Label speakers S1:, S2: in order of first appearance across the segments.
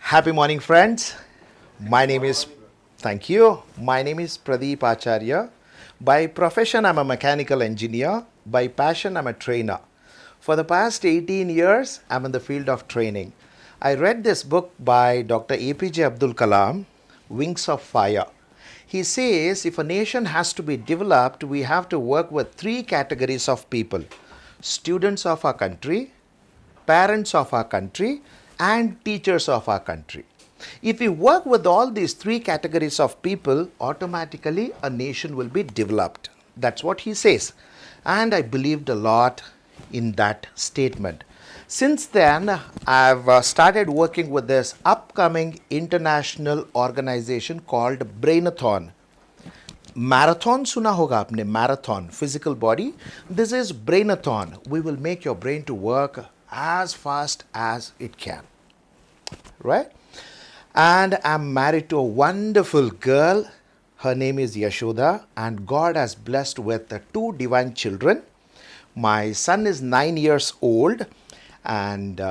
S1: Happy morning, friends. My name is, thank you. My name is Pradeep Acharya. By profession, I'm a mechanical engineer. By passion, I'm a trainer. For the past 18 years, I'm in the field of training. I read this book by Dr. APJ Abdul Kalam, Wings of Fire. He says if a nation has to be developed, we have to work with three categories of people: students of our country, parents of our country, and teachers of our country. If we work with all these three categories of people, automatically a nation will be developed. That's what he says. And I believed a lot in that statement. Since then, I've started working with this upcoming international organization called Brainathon. Marathon सुना होगा आपने, marathon physical body. This is Brainathon. We will make your brain to work as fast as it can, right? And I'm married to a wonderful girl. Her name is Yashoda, and God has blessed with two divine children. My son is 9 years old, and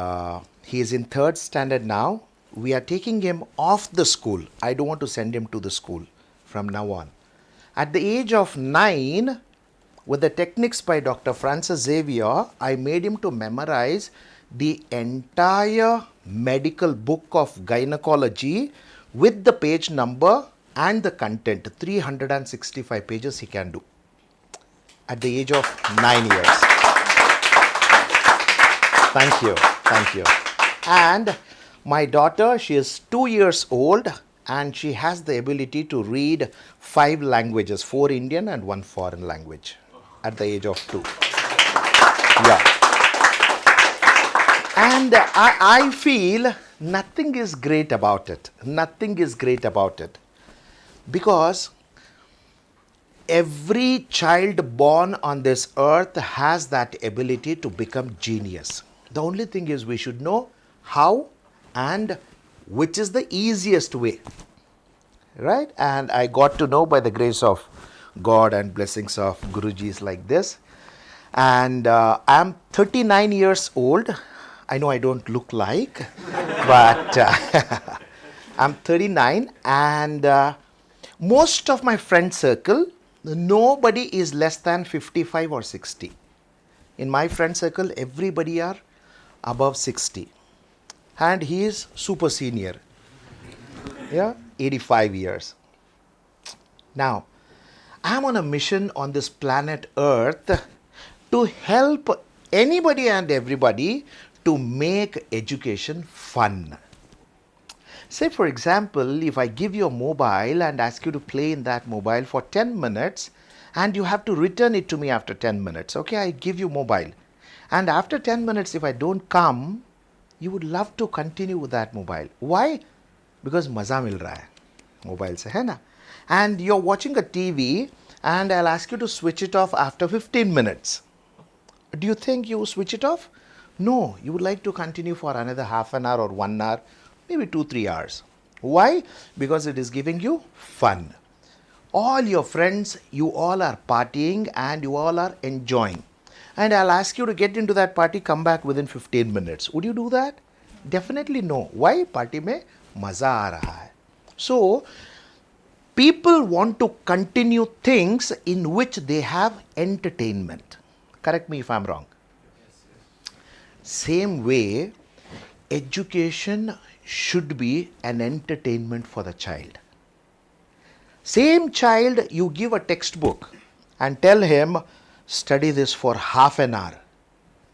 S1: he is in third standard now. We are taking him off the school. I don't want to send him to the school from now on. At the age of 9, with the techniques by Dr. Francis Xavier, I made him to memorize the entire medical book of gynecology with the page number and the content. 365 pages he can do at the age of 9 years. Thank you, thank you. And my daughter, she is 2 years old, and she has the ability to read 5 languages, 4 Indian and 1 foreign language at the age of 2. Yeah. And I feel nothing is great about it. Nothing is great about it. Because every child born on this earth has that ability to become genius. The only thing is we should know how and which is the easiest way. Right? And I got to know by the grace of God and blessings of Gurujis like this. And I'm 39 years old. I know I don't look like, but I'm 39, and most of my friend circle, nobody is less than 55 or 60. In my friend circle, everybody are above 60. And he is super senior. Yeah, 85 years. Now, I'm on a mission on this planet Earth to help anybody and everybody to make education fun. Say, for example, if I give you a mobile and ask you to play in that mobile for 10 minutes, and you have to return it to me after 10 minutes. Okay, I give you mobile. And after 10 minutes, if I don't come, you would love to continue with that mobile. Why? Because maza mil raha hai mobile se, hai na? And you're watching a TV, and I'll ask you to switch it off after 15 minutes. Do you think you switch it off? No, you would like to continue for another half an hour or 1 hour, maybe 2-3 hours. Why? Because it is giving you fun. All your friends, you all are partying and you all are enjoying. And I'll ask you to get into that party, come back within 15 minutes. Would you do that? Definitely no. Why? Party mein maza aa raha hai. So, people want to continue things in which they have entertainment. Correct me if I'm wrong. Same way, education should be an entertainment for the child. Same child, you give a textbook and tell him, study this for half an hour.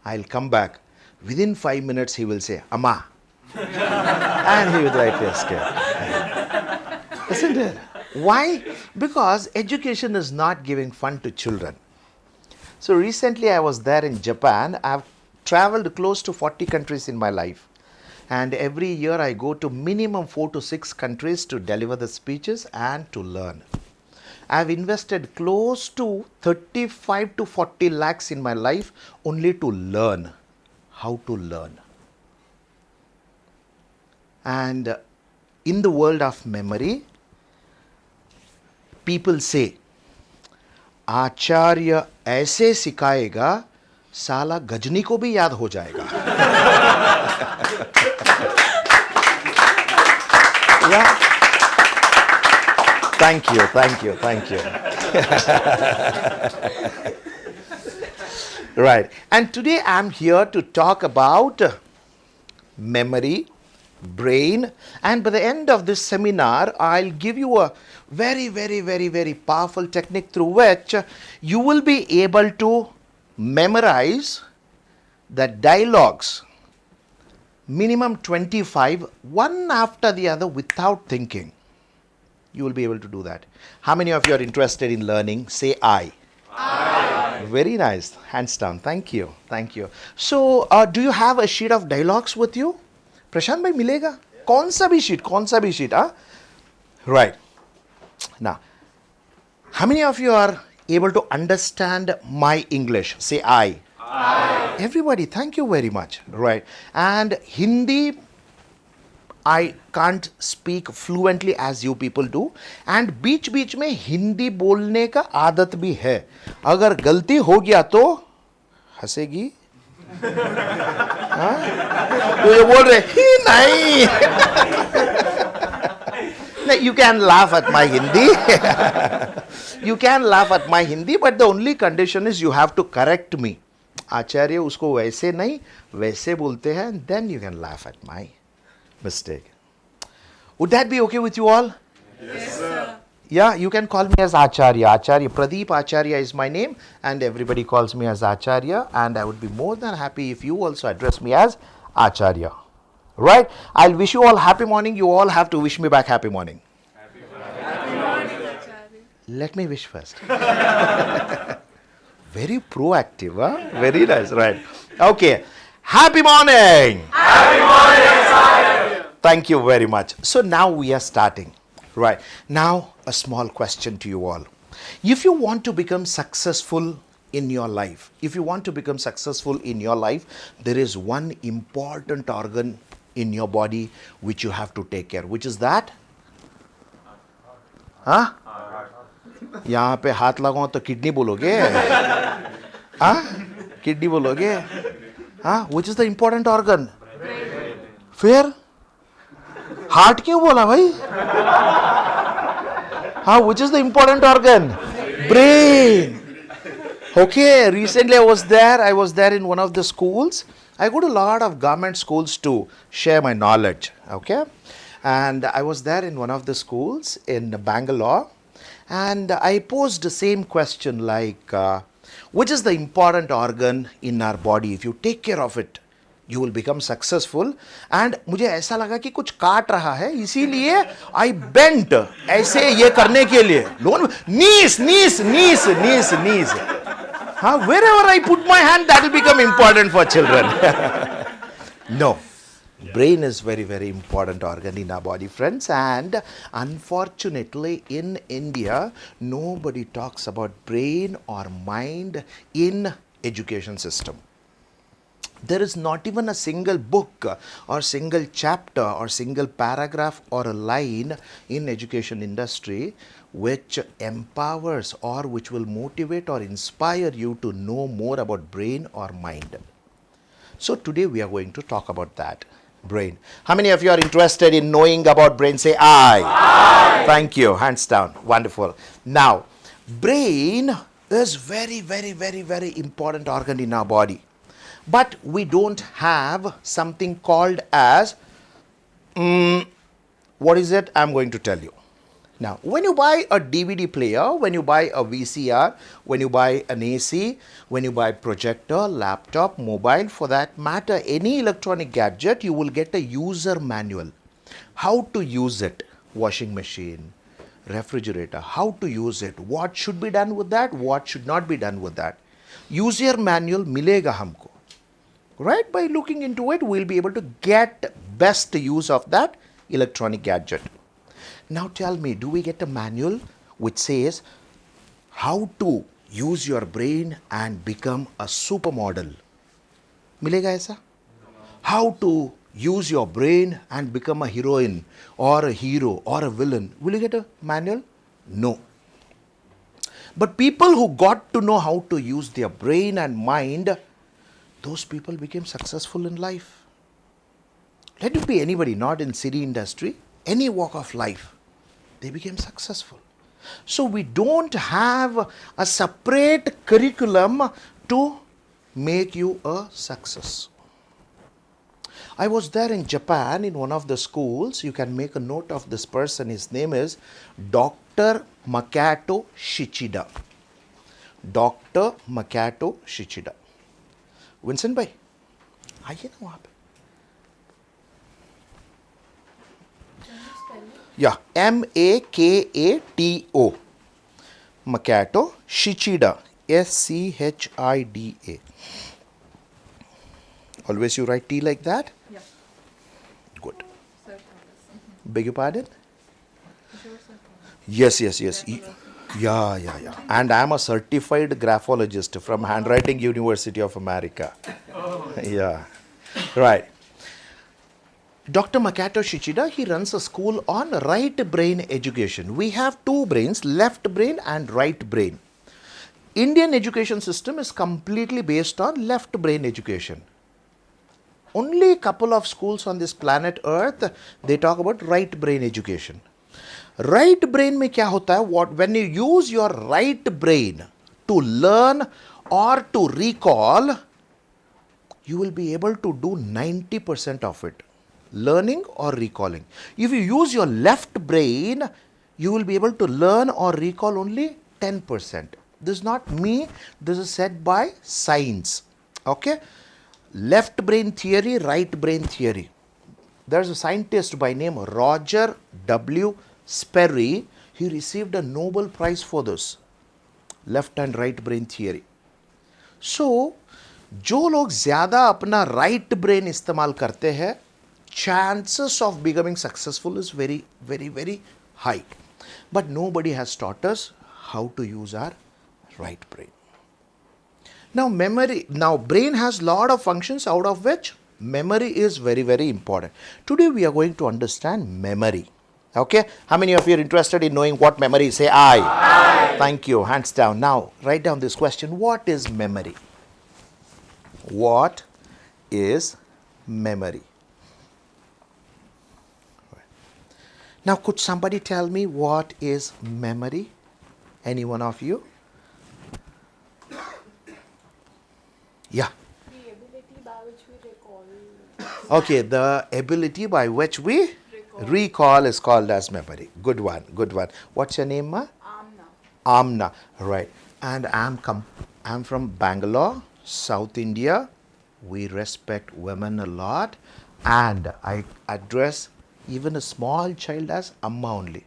S1: I'll come back. Within 5 minutes, he will say, Amma. And he will write a scared. Isn't it? Why? Because education is not giving fun to children. So recently I was there in Japan. I've traveled close to 40 countries in my life. And every year I go to minimum 4 to 6 countries to deliver the speeches and to learn. I've invested close to 35 to 40 lakhs in my life only to learn how to learn. And in the world of memory, people say, आचार्य ऐसे सिखाएगा साला गजनी को भी याद हो जाएगा. Yeah. Thank you, thank you, thank you. Right. And today I'm here to talk about memory, brain, and by the end of this seminar, I'll give you a very, very, very, very powerful technique through which you will be able to memorize the dialogues, minimum 25, one after the other without thinking. You will be able to do that. How many of you are interested in learning? Say I. I. Very nice. Hands down. Thank you. Thank you. So, do you have a sheet of dialogues with you? प्रशांत भाई मिलेगा? कौन सा भी sheet? Right. Now, how many of you are able to understand my English? Say I. I. Everybody, thank you very much. Right. And Hindi, I can't speak fluently as you people do. And बीच बीच में हिंदी बोलने का आदत भी है. अगर गलती हो गया तो हंसेगी. तो ये बोल रहे ही नहीं. No, you can laugh at my Hindi. You can laugh at my Hindi, but the only condition is you have to correct me. आचार्य उसको वैसे नहीं वैसे बोलते हैं. Then you can laugh at my mistake. Would that be okay with you all?
S2: Yes, sir.
S1: Yeah, you can call me as Acharya. Acharya, Pradeep Acharya is my name, and everybody calls me as Acharya, and I would be more than happy if you also address me as Acharya. Right? I'll wish you all happy morning. You all have to wish me back happy morning.
S2: Happy morning, Acharya.
S1: Let me wish first. Very proactive, huh? Very nice, right? Okay. Happy morning!
S2: Happy morning, Acharya.
S1: Thank you very much. So now we are starting. Right. Now a small question to you all. If you want to become successful in your life, there is one important organ in your body which you have to take care. Which is that? Huh? यहाँ पे हाथ लगाओ तो kidney बोलोगे? हाँ? Kidney बोलोगे? हाँ? Which is the important organ? फिर? हार्ट क्यों बोला भाई? हाँ, which is the important organ? Brain. Okay, recently I was there in one of the schools. I go to a lot of government schools to share my knowledge. Okay, and I was there in one of the schools in Bangalore, and I posed the same question like, which is the important organ in our body? If you take care of it, you will become successful. And मुझे ऐसा लगा कि कुछ काट रहा है, इसीलिए I bent ऐसे ये करने के लिए. Knees. Wherever I put my hand, that will become important for children. No. Brain is very, very important organ in our body, friends. And unfortunately, in India, nobody talks about brain or mind in education system. There is not even a single book or single chapter or single paragraph or a line in education industry which empowers or which will motivate or inspire you to know more about brain or mind. So today we are going to talk about that. Brain. How many of you are interested in knowing about brain? Say I. Aye. Thank you. Hands down. Wonderful. Now, brain is very, very, very, very important organ in our body. But we don't have something called as, what is it? I'm going to tell you. Now, when you buy a DVD player, when you buy a VCR, when you buy an AC, when you buy projector, laptop, mobile, for that matter, any electronic gadget, you will get a user manual. How to use it? Washing machine, refrigerator, how to use it? What should be done with that? What should not be done with that? User manual milega humko. Right? By looking into it, we'll be able to get best use of that electronic gadget. Now tell me, do we get a manual which says how to use your brain and become a supermodel? Milega aisa? How to use your brain and become a heroine or a hero or a villain? Will you get a manual? No. But people who got to know how to use their brain and mind, those people became successful in life. Let it be anybody, not in city industry. any walk of life, they became successful. So we don't have a separate curriculum to make you a success. I was there in Japan in one of the schools. You can make a note of this person. His name is Dr. Makoto Shichida. Dr. Makoto Shichida. Vincent भाई आइए ना वहाँ पे. Yeah, Makato. Makoto Shichida. Schida. Always you write T like that?
S2: Yeah.
S1: Good.
S2: Sir Thomas.
S1: Beg your pardon?
S2: Sure, Sir Thomas.
S1: Yes. Yeah. And I am a certified graphologist from Handwriting University of America. Yeah. Right. Dr. Makoto Shichida, he runs a school on right brain education. We have two brains, left brain and right brain. Indian education system is completely based on left brain education. Only a couple of schools on this planet Earth, they talk about right brain education. Right brain में क्या होता है? When you use your right brain to learn or to recall, you will be able to do 90% of it. Learning or recalling. If you use your left brain, you will be able to learn or recall only 10%. This is not me, this is said by science. Okay? Left brain theory, right brain theory. There's a scientist by name Roger W. Sperry. He received a Nobel Prize for this. Left and right brain theory. So, जो लोग ज़्यादा अपना right brain इस्तेमाल करते हैं, chances of becoming successful is very, very, very high. But nobody has taught us how to use our right brain. Now brain has lot of functions, out of which memory is very, very important. Today we are going to understand memory. Okay? How many of you are interested in knowing what memory is? Say I. Aye. Thank you. Hands down. Now write down this question. What is memory? What is memory? Now could somebody tell me what is memory? Any one of you? Yeah.
S2: The ability by which we recall.
S1: Okay, the ability by which we recall is called as memory. Good one. What's your name, ma?
S2: Amna.
S1: Amna. Right. And I'm from Bangalore, South India. We respect women a lot. And I address even a small child as Amma only.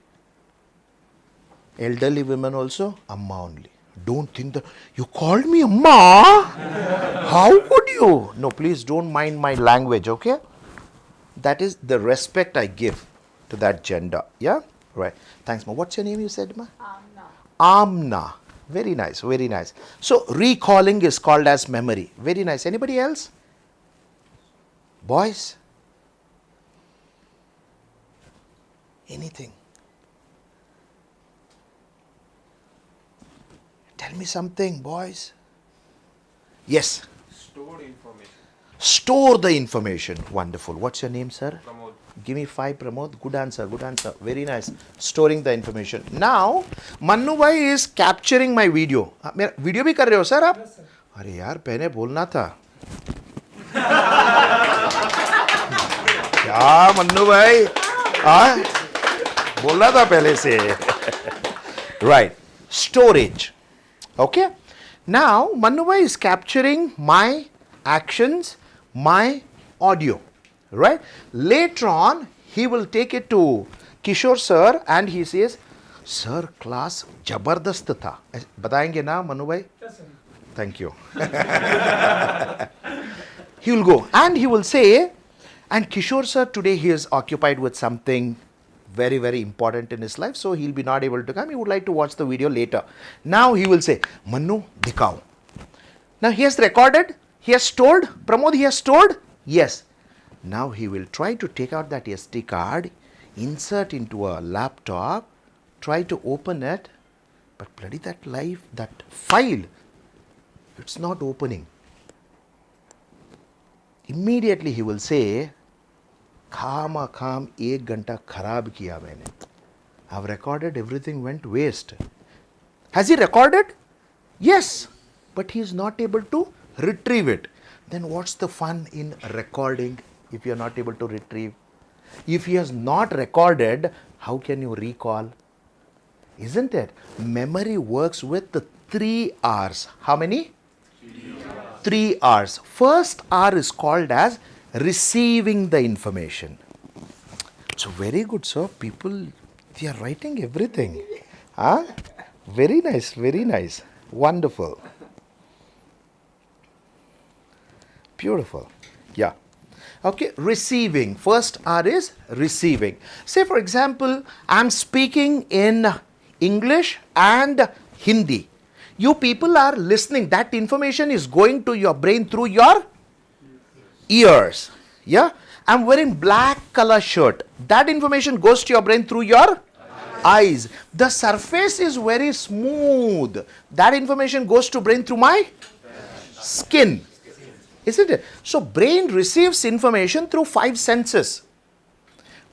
S1: Elderly women also, Amma only. Don't think that you called me Amma. How could you? No, please don't mind my language, okay? That is the respect I give to that gender. Yeah? Right. Thanks, ma. What's your name you said, ma?
S2: Amna.
S1: Amna. Very nice. So, recalling is called as memory. Very nice. Anybody else? Boys? Anything? Tell me something, boys. Yes.
S3: Stored information.
S1: Store the information. Wonderful. What's your name, sir?
S3: Pramod.
S1: Give me 5, Pramod. Good answer. Very nice. Storing the information. Now, Mannu bhai is capturing my video. मेरा video भी कर रहे हो sir आप? अरे यार पहले बोलना था. क्या मन्नू भाई? बोलना था पहले से. Right. Storage. Okay. Now, Mannu bhai is capturing my actions, my audio. Right? Later on, he will take it to Kishore sir and he says, Sir, class जबरदस्त था. बताएंगे ना मनु भाई?
S4: Yes, sir.
S1: Thank you. He will go and he will say, and Kishore sir today he is occupied with something very, very important in his life, so he'll be not able to come. He would like to watch the video later. Now he will say, Mannu, दिखाओ. Now he has recorded, he has stored. Pramod, he has stored? Yes. Now he will try to take out that SD card, insert into a laptop, try to open it, but bloody that file, it's not opening. Immediately he will say, खाम 1 घंटा खराब किया मैंने. I've recorded, everything went waste. Has he recorded? Yes, but he is not able to retrieve it. Then what's the fun in recording if you are not able to retrieve? If he has not recorded, how can you recall? Isn't it? Memory works with the 3 R's. How many? 3 R's. First R is called as receiving the information. So very good, sir. People, they are writing everything. Huh? Very nice, very nice. Wonderful. Beautiful. Yeah. Okay, receiving. First R is receiving. Say for example, I'm speaking in English and Hindi. You people are listening. That information is going to your brain through your ears. Yeah. I'm wearing black color shirt. That information goes to your brain through your eyes. The surface is very smooth. That information goes to brain through my skin. Isn't it? So brain receives information through 5 senses.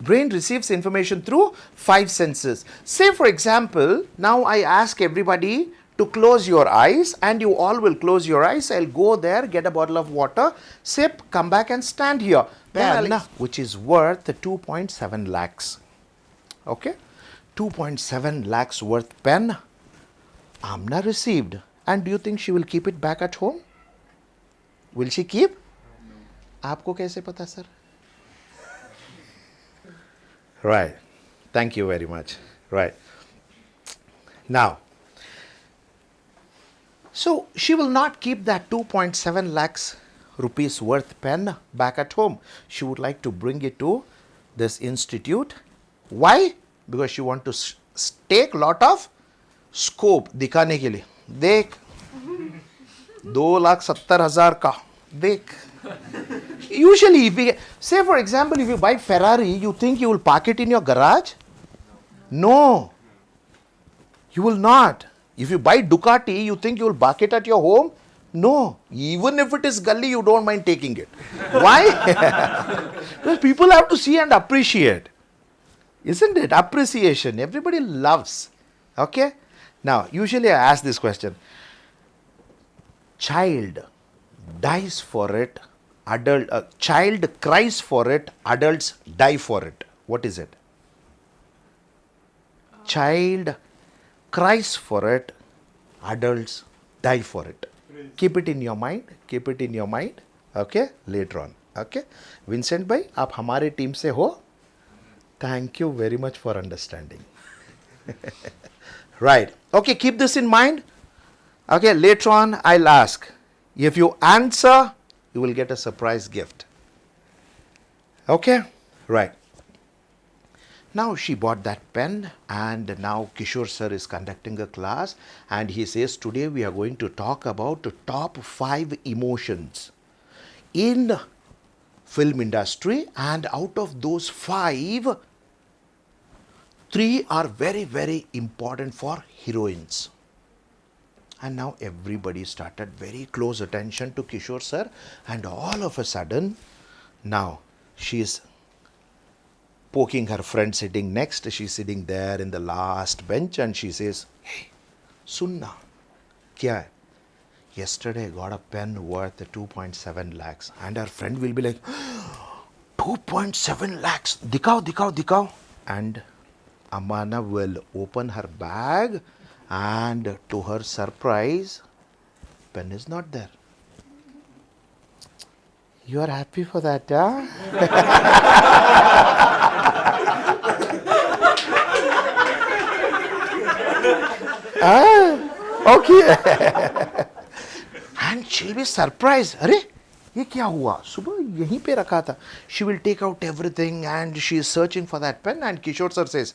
S1: Brain receives information through 5 senses. Say for example, now I ask everybody to close your eyes, and you all will close your eyes. I'll go there, get a bottle of water, sip, come back and stand here. Pen, which is worth 2.7 lakhs. Okay? 2.7 lakhs worth pen. Amna received. And do you think she will keep it back at home? Will she keep? आपको कैसे पता sir? Right. Thank you very much. Right. Now, so she will not keep that 2.7 lakhs rupees worth pen back at home. She would like to bring it to this institute. Why? Because she want to take lot of scope दिखाने के लिए. देख 2,70,000 का देख. Usually, if we say for example, if you buy Ferrari, you think you will park it in your garage? No, you will not. If you buy Ducati, you think you will park it at your home? No, even if it is gully, you don't mind taking it. Why? Because people have to see and appreciate. Isn't it? Appreciation. Everybody loves. Okay? Now, usually I ask this question. Child dies for it, child cries for it, adults die for it. What is it? Child cries for it, adults die for it. Keep it in your mind. Keep it in your mind. Okay? Later on. Okay? Vincent bhai, आप हमारे team से हो? Thank you very much for understanding. Right. Okay, keep this in mind. Okay, later on I'll ask. If you answer, you will get a surprise gift. Okay? Right. Now she bought that pen, and now Kishore sir is conducting a class, and he says today we are going to talk about the top 5 emotions in film industry, and out of those 5, 3 are very, very important for heroines. And now everybody started very close attention to Kishore sir, and all of a sudden, now she is poking her friend sitting next. She's sitting there in the last bench, and she says, "Hey, sunna, kya hai? Yesterday I got a pen worth 2.7 lakhs." And her friend will be like, 2.7 lakhs, dikao, dikao, dikao. And Amana will open her bag, and to her surprise, pen is not there. You are happy for that, huh? Okay. And she'll be surprised. अरे ये क्या हुआ? सुबह यहीं पे रखा था. She will take out everything, and she is searching for that pen, and Kishore sir says,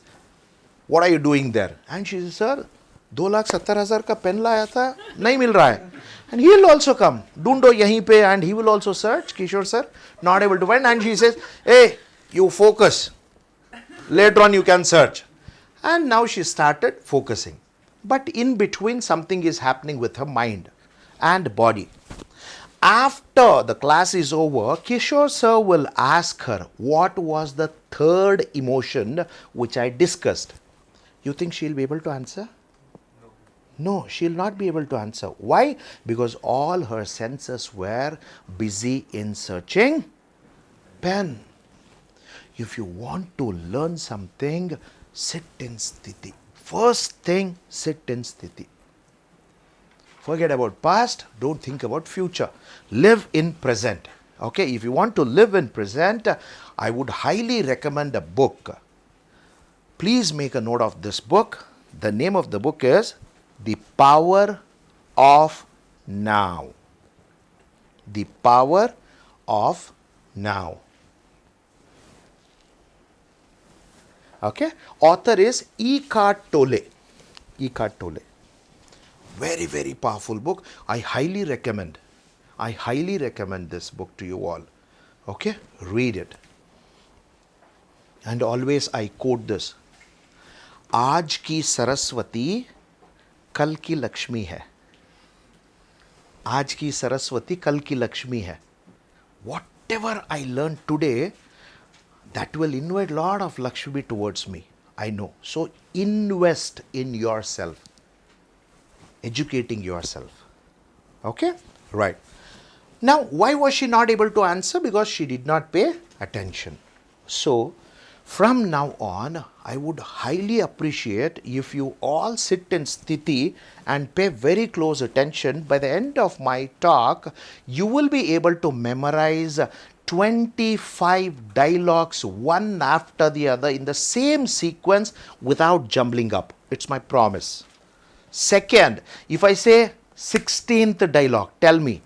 S1: "What are you doing there?" And she says, "Sir, 2,70,000 का पेन लाया था, नहीं मिल रहा है." And he will also come. ढूंढो यहीं पे, and he will also search. Kishore sir, not able to find, and she says, "Hey, you focus. Later on you can search." And now she started focusing. But in between, something is happening with her mind and body. After the class is over, Kishore sir will ask her what was the third emotion which I discussed. You think she'll be able to answer? No, she'll not be able to answer. Why? Because all her senses were busy in searching pen. If you want to learn something, sit in sthiti. First thing, sit in sthiti. Forget about past, don't think about future. Live in present. Okay, if you want to live in present, I would highly recommend a book. Please make a note of this book. The name of the book is The Power of Now. The Power of Now. Okay, author is Eckhart Tolle. Eckhart Tolle. Very, very powerful book. I highly recommend this book to you all. Okay, read it. And always I quote this. आज की सरस्वती कल की लक्ष्मी है. आज की सरस्वती कल की लक्ष्मी है. Whatever I learned today, that will invite lot of Lakshmi towards me. I know. So invest in yourself. Educating yourself. Okay? Right. Now, why was she not able to answer? Because she did not pay attention. So, from now on, I would highly appreciate if you all sit in sthiti and pay very close attention. By the end of my talk, you will be able to memorize 25 dialogues one after the other in the same sequence without jumbling up. It's my promise. Second, if I say 16th dialogue, tell me.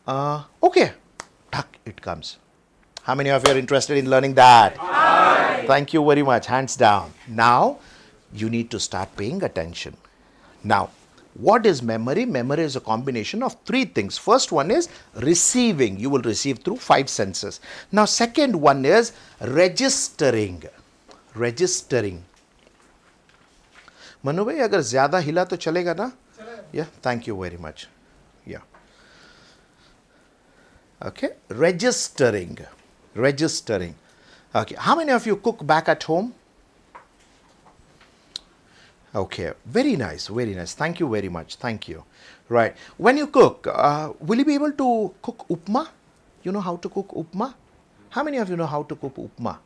S1: Okay, tuck, it comes. How many of you are interested in learning that? Aye. Thank you very much. Hands down. Now, you need to start paying attention. Now, what is memory? Memory is a combination of three things. First one is receiving. You will receive through 5 senses. Now, second one is registering. Registering. Manu भाई अगर ज़्यादा हिला तो चलेगा ना? Yeah, thank you very much. Yeah. Okay, registering. Registering. Okay, how many of you cook back at home? Okay, very nice, very nice. Thank you very much. Thank you. Right. When you cook, will you be able to cook upma? You know how to cook upma? How many of you know how to cook upma?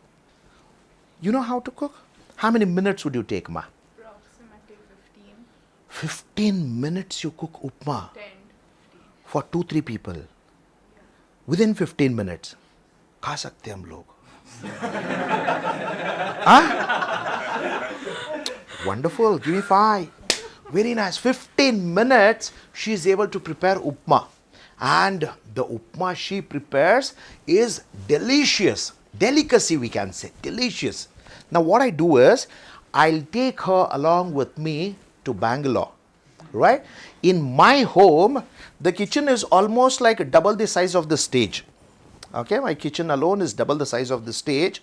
S1: You know how to cook? How many minutes would you take, ma?
S2: Approximately 15.
S1: 15 minutes you cook upma
S2: 10. 15.
S1: for 2-3 people. Within 15 minutes. खा सकते हम लोग. Wonderful. Give me 5. Very nice. 15 minutes she is able to prepare upma. And the upma she prepares is delicious. Delicacy we can say. Delicious. Now what I do is, I'll take her along with me to Bangalore. Right? In my home, the kitchen is almost like double the size of the stage. Okay, my kitchen alone is double the size of the stage.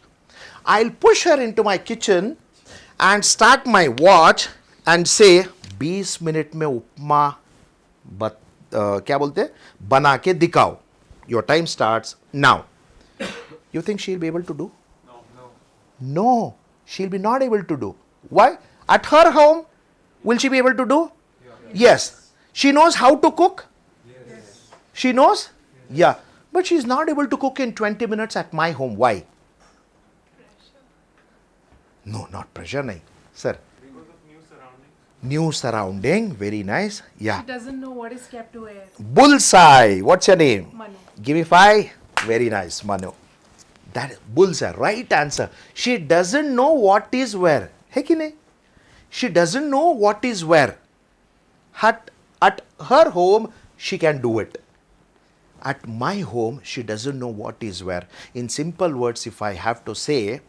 S1: I'll push her into my kitchen and start my watch and say 20 minute में उपमा क्या बोलते बना के दिखाओ. Your time starts now. You think she'll be able to do? No, she'll be not able to do. Why? At her home, will she be able to do? Yes. She knows how to cook? Yes. She knows? Yeah. But she is not able to cook in 20 minutes at my home. Why?
S2: Pressure.
S1: No, not pressure. Nahi. Sir.
S3: Because of new surroundings.
S1: New surrounding. Very nice. Yeah.
S2: She doesn't know what is kept where.
S1: Bullseye. What's your name?
S2: Manu.
S1: Give me 5. Very nice, Manu. That is bullseye. Right answer. She doesn't know what is where. Hai ki nahi? She doesn't know what is where. At her home, she can do it. At my home, she doesn't know what is where. In simple words, if I have to say,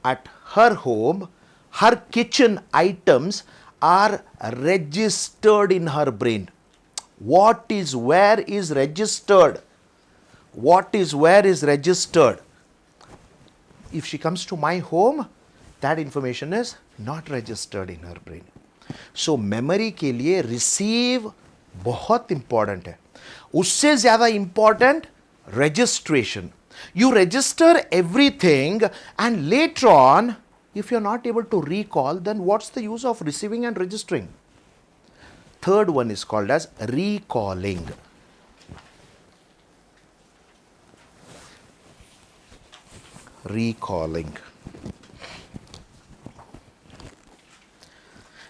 S1: at her home, her kitchen items are registered in her brain. What is where is registered. What is where is registered. If she comes to my home, that information is not registered in her brain. So memory के लिए receive बहुत important है. उससे ज्यादा important registration. You register everything, and later on, if you're not able to recall, then what's the use of receiving and registering? Third one is called as recalling. Recalling.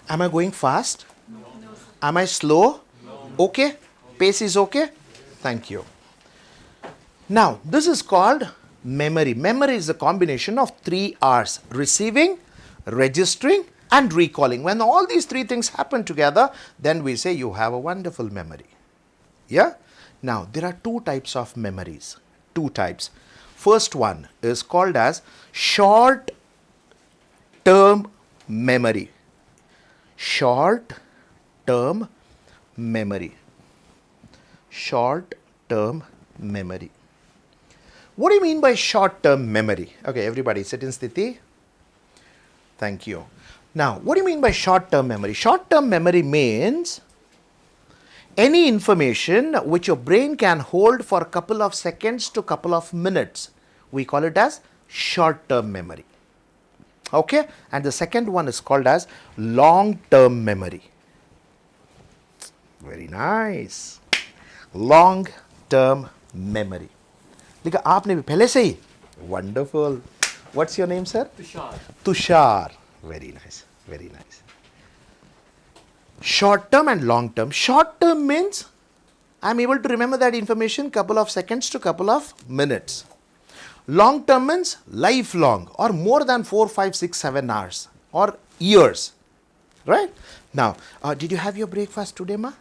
S1: Am I going fast?
S2: No, sir.
S1: Am I slow? No. Okay? Pace is okay? Thank you. Now, this is called memory. Memory is a combination of 3 R's: receiving, registering, and recalling. When all these 3 things happen together, then we say you have a wonderful memory. Yeah? Now, there are 2 types of memories. 2 types. First one is called as short term memory. Short term memory. Short term memory. What do you mean by short term memory? Okay, everybody sit in sthiti. Thank you. Now, what do you mean by short term memory? Short term memory means any information which your brain can hold for a couple of seconds to couple of minutes. We call it as short term memory. Okay, and the second one is called as long term memory. Very nice. Long term memory. देखा आपने भी पहले से ही. Wonderful. What's your name, sir?
S3: Tushar.
S1: Tushar. Very nice. Very nice. Short term and long term. Short term means I'm able to remember that information couple of seconds to couple of minutes. Long term means lifelong or more than 4, 5, 6, 7 hours or years. Right? Now, did you have your breakfast today, ma?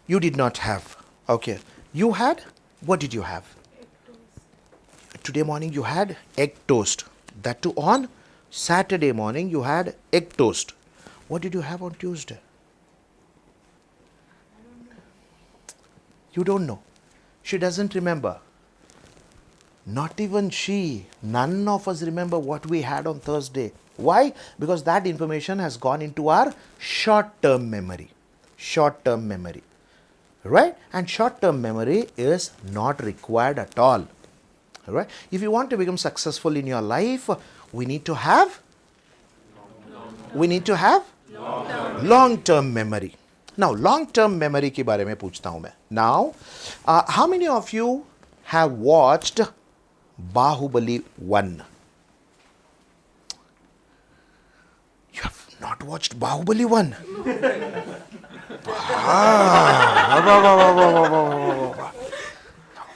S1: You did not have. Okay. You had? What did you have?
S2: Egg toast.
S1: Today morning you had egg toast. That too on Saturday morning you had egg toast. What did you have on Tuesday? You don't know. She doesn't remember. Not even she. None of us remember what we had on Thursday. Why? Because that information has gone into our short-term memory. Short-term memory. Right? And short-term memory is not required at all. Right? If you want to become successful in your life, we need to have long-term memory. Now, long-term memory के बारे में पूछता हूँ मैं. Now, how many of you have watched Bahubali 1? You have not watched Bahubali 1?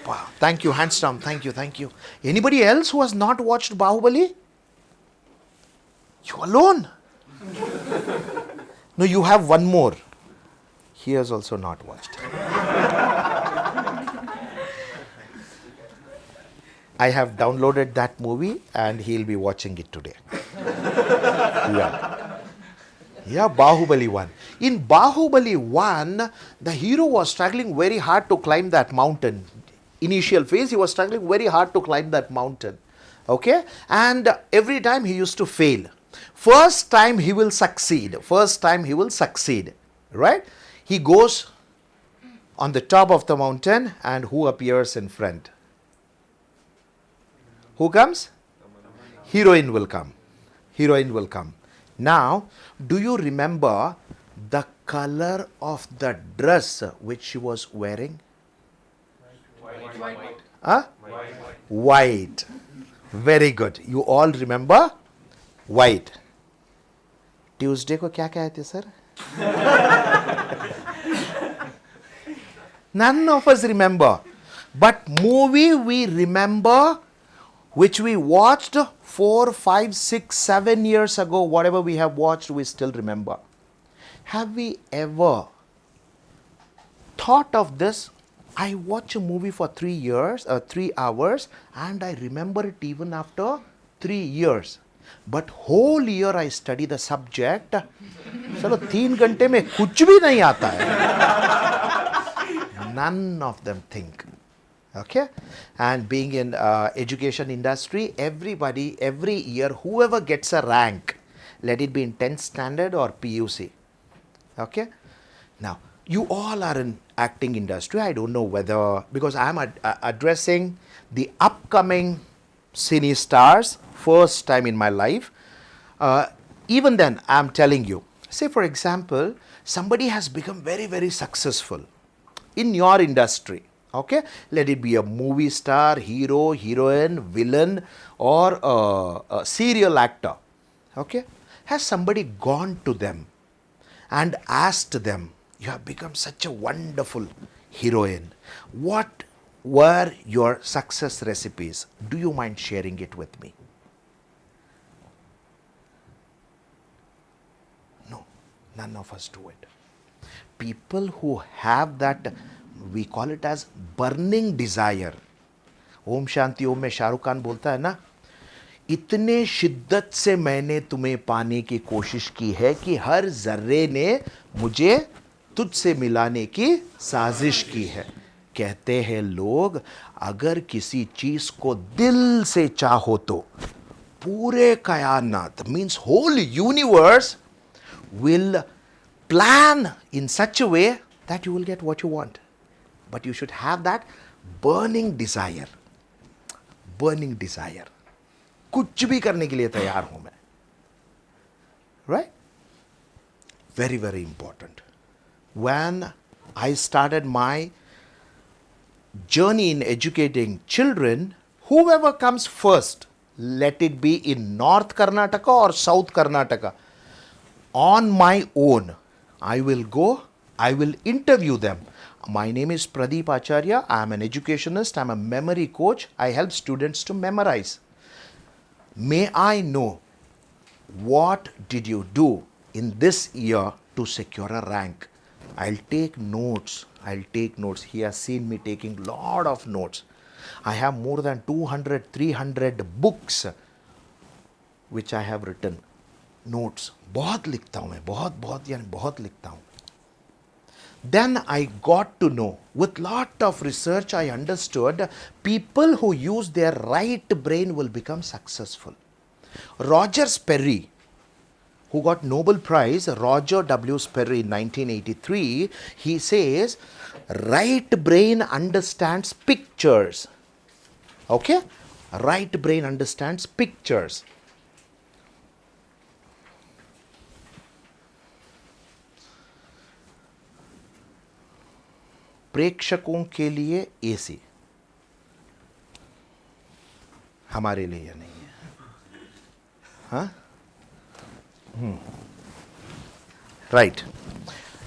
S1: Wow. Thank you, hands down. Thank you, thank you. Anybody else who has not watched Bahubali? You alone? No, you have one more. He has also not watched. I have downloaded that movie and he'll be watching it today. Yeah, Bahubali 1. In Bahubali 1, the hero was struggling very hard to climb that mountain. Initial phase, he was struggling very hard to climb that mountain. Okay? And every time he used to fail. First time he will succeed. First time he will succeed. Right? He goes on the top of the mountain and who appears in front? Who comes? Heroine will come. Heroine will come. Now, do you remember the color of the dress which she was wearing?
S2: White.
S1: Huh? White. Very good. You all remember? White. Tuesday को क्या कहते sir? None of us remember. But movie we remember, which we watched 4, 5, 6, 7 years ago, whatever we have watched, we still remember. Have we ever thought of this? I watch a movie for 3 hours, and I remember it even after 3 years. But whole year I study the subject. चलो 3 घंटे में कुछ भी नहीं आता है. None of them think. Okay? And being in education industry, everybody, every year, whoever gets a rank, let it be in 10th standard or PUC. Okay? Now, you all are in acting industry. I don't know whether, because I'm addressing the upcoming cine stars, first time in my life. Even then, I'm telling you, say for example, somebody has become very, very successful in your industry. Okay, let it be a movie star, hero, heroine, villain, or a serial actor. Okay, has somebody gone to them and asked them, you have become such a wonderful heroine. What were your success recipes? Do you mind sharing it with me? No, none of us do it. People who have that, we call it as burning desire. Om Shanti Om में शाहरुख खान बोलता है ना, इतने शिद्दत से मैंने तुम्हें पाने की कोशिश की है कि हर जर्रे ने मुझे तुझसे मिलाने की साजिश की है. कहते हैं लोग, अगर किसी चीज को दिल से चाहो तो पूरे कायनात, means whole universe, will plan in such a way that you will get what you want. But you should have that burning desire. Burning desire. कुछ भी करने के लिए तैयार हूं मैं. Right? Very, very important. When I started my journey in educating children, whoever comes first, let it be in North Karnataka or South Karnataka, on my own, I will go, I will interview them. My name is Pradeep Acharya. I am an educationist, I am a memory coach. I help students to memorize. May I know, what did you do in this year to secure a rank? I'll take notes. I'll take notes. He has seen me taking lot of notes. I have more than 200, 300 books which I have written. Notes. बहुत लिखता हूँ मैं, बहुत यानी बहुत लिखता हूँ. Then I got to know, with lot of research I understood, people who use their right brain will become successful. Roger Sperry, who got Nobel Prize, Roger W. Sperry in 1983, he says, right brain understands pictures. Okay? Right brain understands pictures. प्रेक्षकों के लिए AC, हमारे लिए यह नहीं है. हाँ? Right.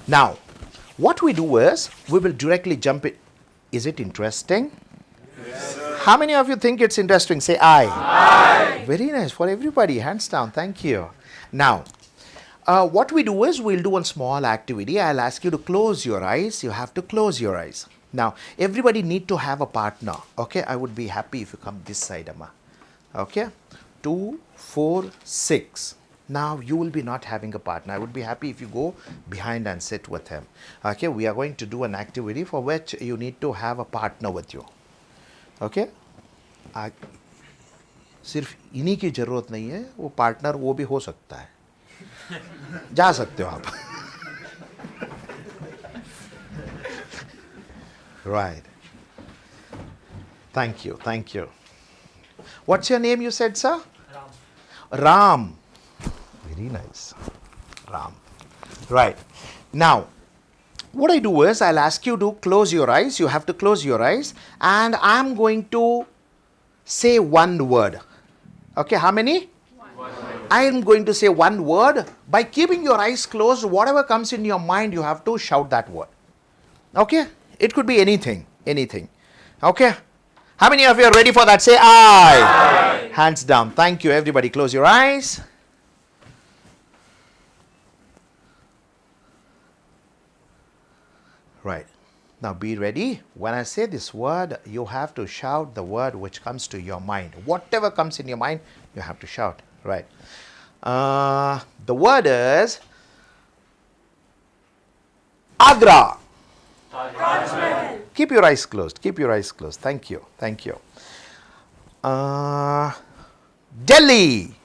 S1: Now, what we do is, we will directly jump in. Is it interesting? Yes, sir. How many of you think it's interesting? Say aye. Aye. Very nice. For everybody, hands down. Thank you. Now, what we do is, we'll do one small activity. I'll ask you to close your eyes. You have to close your eyes. Now, everybody need to have a partner. Okay, I would be happy if you come this side, Amma. Okay, 2, 4, 6. Now, you will be not having a partner. I would be happy if you go behind and sit with him. Okay, we are going to do an activity for which you need to have a partner with you. Okay, सिर्फ इन्हीं की जरूरत नहीं है, वो partner वो भी हो सकता है. जा सकते हो आप. Right. Thank you. Thank you. What's your name, you said, sir? Ram. Very nice. Ram. Right. Now, what I do is, I'll ask you to close your eyes. You have to close your eyes. And I'm going to say one word. Okay, how many? I am going to say one word. By keeping your eyes closed, whatever comes in your mind, you have to shout that word. Okay? It could be anything. Anything. Okay? How many of you are ready for that? Say aye. Aye. Hands down. Thank you. Everybody close your eyes. Right. Now be ready. When I say this word, you have to shout the word which comes to your mind. Whatever comes in your mind, you have to shout. Right. The word is Agra. Keep your eyes closed. Keep your eyes closed. Thank you. Thank you. Delhi.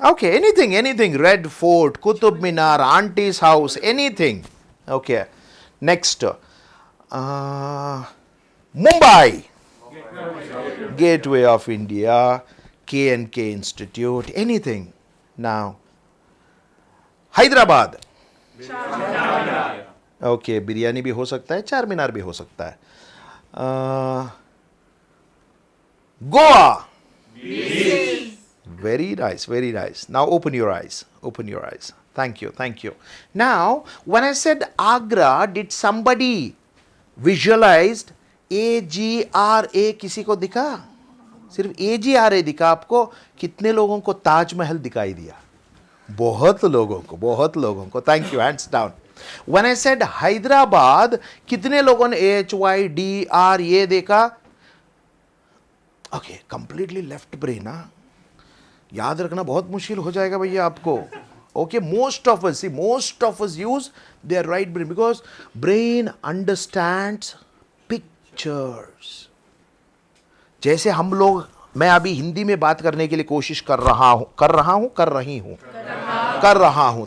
S1: Okay, anything. Red Fort, Qutub Minar, Auntie's house, anything. Okay. Next. Mumbai. Gateway of India. K&K Institute. Anything. Now. Hyderabad. Okay. Biryani भी हो सकता है, चार मीनार भी हो सकता है. Goa. Very nice, very nice. Now open your eyes. Open your eyes. Thank you, thank you. Now, when I said Agra, did somebody visualized AGRA? किसी को दिखा? सिर्फ AGRA दिखा आपको? कितने लोगों को ताजमहल दिखाई दिया? बहुत लोगों को, बहुत लोगों को. Thank you. Hands down. When I said Hyderabad, कितने लोगों ने HYDR ये देखा? Okay, completely left brain, हाँ. याद रखना बहुत मुश्किल हो जाएगा भैया आपको. Okay, most of us use their right brain because brain understands pictures. जैसे हम लोग, मैं अभी हिंदी में बात करने के लिए कोशिश कर रहा हूं.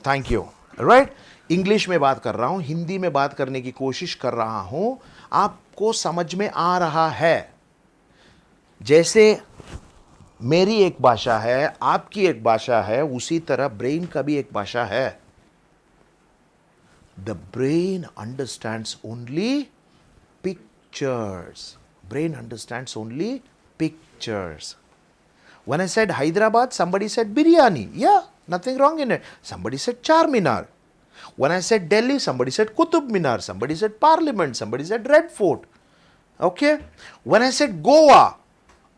S1: Thank you. राइट. इंग्लिश में बात कर रहा हूं, हिंदी में बात करने की कोशिश कर रहा हूं. आपको समझ में आ रहा है. जैसे मेरी एक भाषा है, आपकी एक भाषा है, उसी तरह ब्रेन का भी एक भाषा है. The brain understands only pictures. Brain understands only pictures. When I said Hyderabad, somebody said biryani. Yeah, nothing wrong in it. Somebody said Charminar. When I said Delhi, somebody said Qutub Minar. Somebody said Parliament. Somebody said Red Fort. Okay. When I said Goa,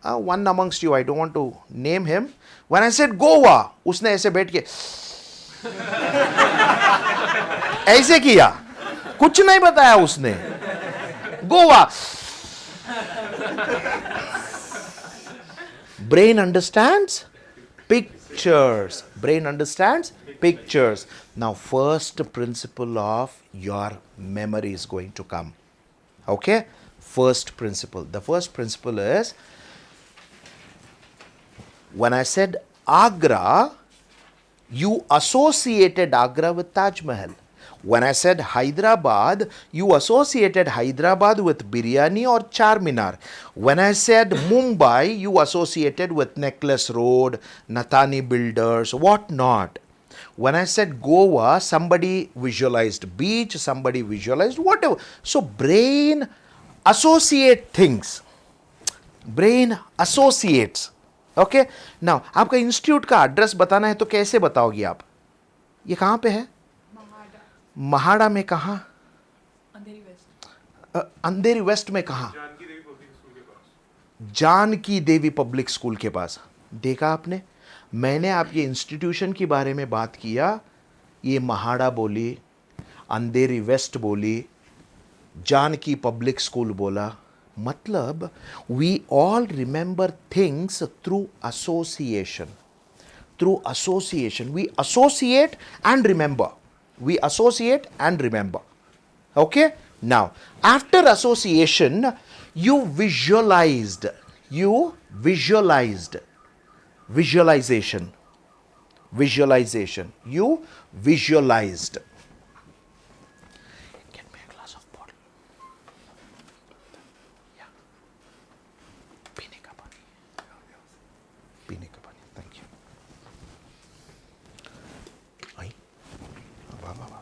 S1: one amongst you, I don't want to name him. When I said Goa, उसने ऐसे बैठ के ऐसे किया, कुछ नहीं बताया उसने. Goa. Brain understands pictures. Brain understands pictures. Now, first principle of your memory is going to come. Okay? First principle. The first principle is, when I said Agra, you associated Agra with Taj Mahal. When I said Hyderabad, you associated Hyderabad with biryani or Charminar. When I said Mumbai, you associated with Necklace Road, Nathani Builders, what not. When I said Goa, somebody visualized beach, somebody visualized whatever. So brain associate things. Brain associates. Okay? Now, आपका institute का address बताना है तो कैसे बताओगी आप? ये कहाँ पे है? महाड़ा में कहाँ? अंधेरी वेस्ट में कहाँ? जानकी देवी पब्लिक स्कूल के पास. देखा आपने? मैंने आपके इंस्टीट्यूशन के बारे में बात किया, ये महाड़ा बोली, अंधेरी वेस्ट बोली, जानकी पब्लिक स्कूल बोला. मतलब we all remember things through association. Through association, we associate and remember. We associate and remember. Okay? Now, after association, you visualized. You visualized. Visualization. Visualization. You visualized. Get me a glass of bottle. Yeah. पीने का पानी. पीने का पानी. Thank you. आई. वाह वाह वाह.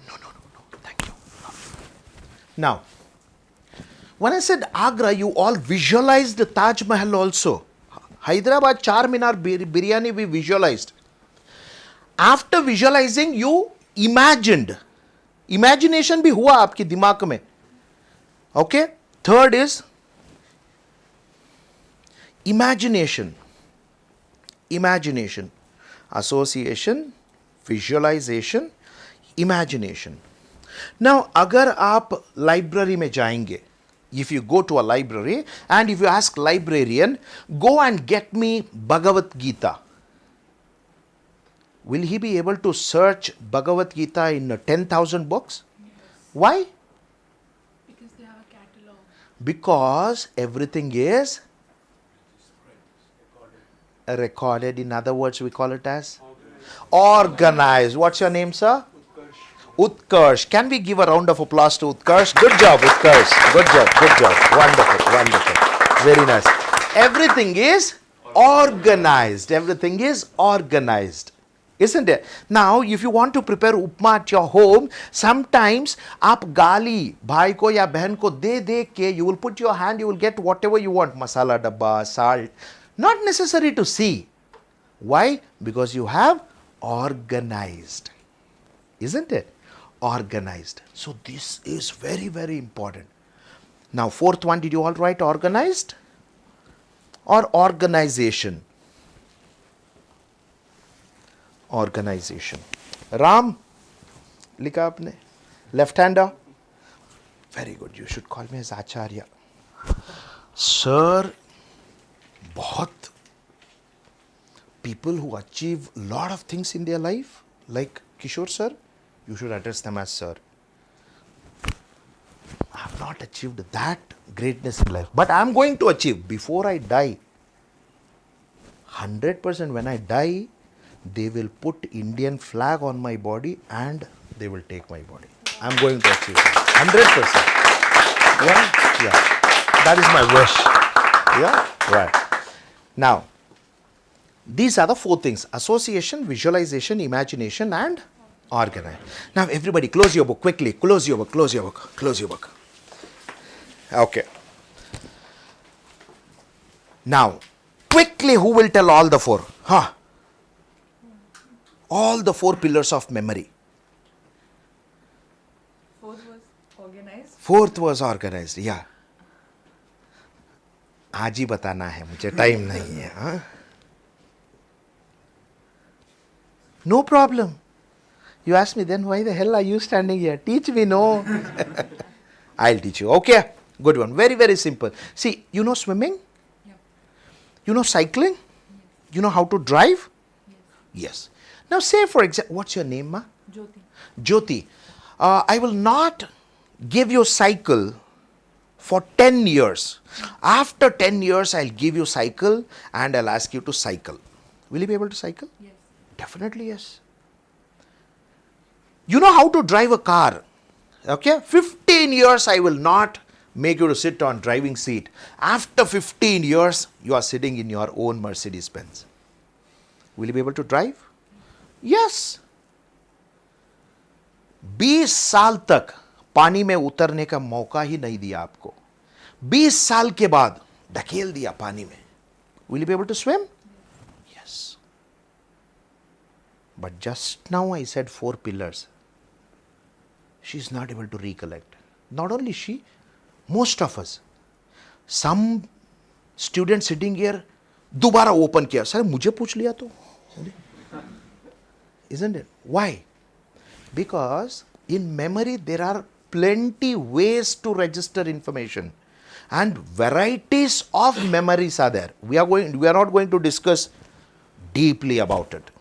S1: No. Thank you. Now, when I said Agra, you all visualized the Taj Mahal also. Hyderabad Charminar biryani we visualized. After visualizing, you imagined. Imagination भी हुआ आपके दिमाग में. Okay? Third is imagination. Imagination. Association, visualization, imagination. Now, अगर आप library में जाएंगे, if you go to a library and if you ask librarian, go and get me Bhagavad Gita, will he be able to search Bhagavad Gita in 10,000 books? Why?
S2: Because they have a catalog.
S1: Because everything is Recorded. In other words, we call it as organized. What's your name, sir? Utkarsh. Can we give a round of applause to Utkarsh? Good job, Utkarsh. Good job, good job. Wonderful, wonderful. Very nice. Everything is organized. Everything is organized. Isn't it? Now, if you want to prepare upma at your home, sometimes आप गाली भाई को या बहन को दे के you will put your hand, you will get whatever you want. Masala dabba, salt. Not necessary to see. Why? Because you have organized. Isn't it? Organized. So this is very, very important. Now, fourth one, did you all write organized or organization? Organization. Ram, लिखा आपने. Left hander. Very good. You should call me as Acharya. Sir, बहुत people who achieve lot of things in their life, like Kishore sir, you should address them as sir. I have not achieved that greatness in life, but I am going to achieve before I die. 100% when I die, they will put Indian flag on my body and they will take my body. I am going to achieve that. 100%. Yeah. That is my wish. Yeah. Right. Now, these are the four things: association, visualization, imagination, and organize. Now, everybody, close your book quickly. Close your book. Close your book. Close your book. Okay. Now, quickly, who will tell all the four? Huh? All the four pillars of memory.
S3: Fourth was organized.
S1: Fourth was organized. Yeah. आज ही बताना है मुझे, time नहीं है. हाँ? No problem. You ask me, then why the hell are you standing here? Teach me, no. I'll teach you. Okay, good one. Very, very simple. See, you know swimming?
S2: Yeah.
S1: You know cycling? You know how to drive? Yes. Now say for example, what's your name, ma?
S2: Jyoti.
S1: Jyoti. I will not give you cycle for 10 years. After 10 years, I'll give you cycle and I'll ask you to cycle. Will you be able to cycle?
S2: Yes.
S1: Definitely yes. You know how to drive a car. Okay? 15 years I will not make you to sit on driving seat. After 15 years, you are sitting in your own Mercedes Benz. Will you be able to drive? Yes. 20 साल तक पानी में उतरने का मौका ही नहीं दिया आपको. 20 साल के बाद ढकेल दिया पानी में. Will you be able to swim? Yes. But just now I said 4 pillars. She is not able to recollect. Not only she, most of us. Some students sitting here, दोबारा open किया. सर मुझे पूछ लिया तो. Isn't it? Why? Because in memory there are plenty ways to register information and varieties of memories are there. We are not going to discuss deeply about it.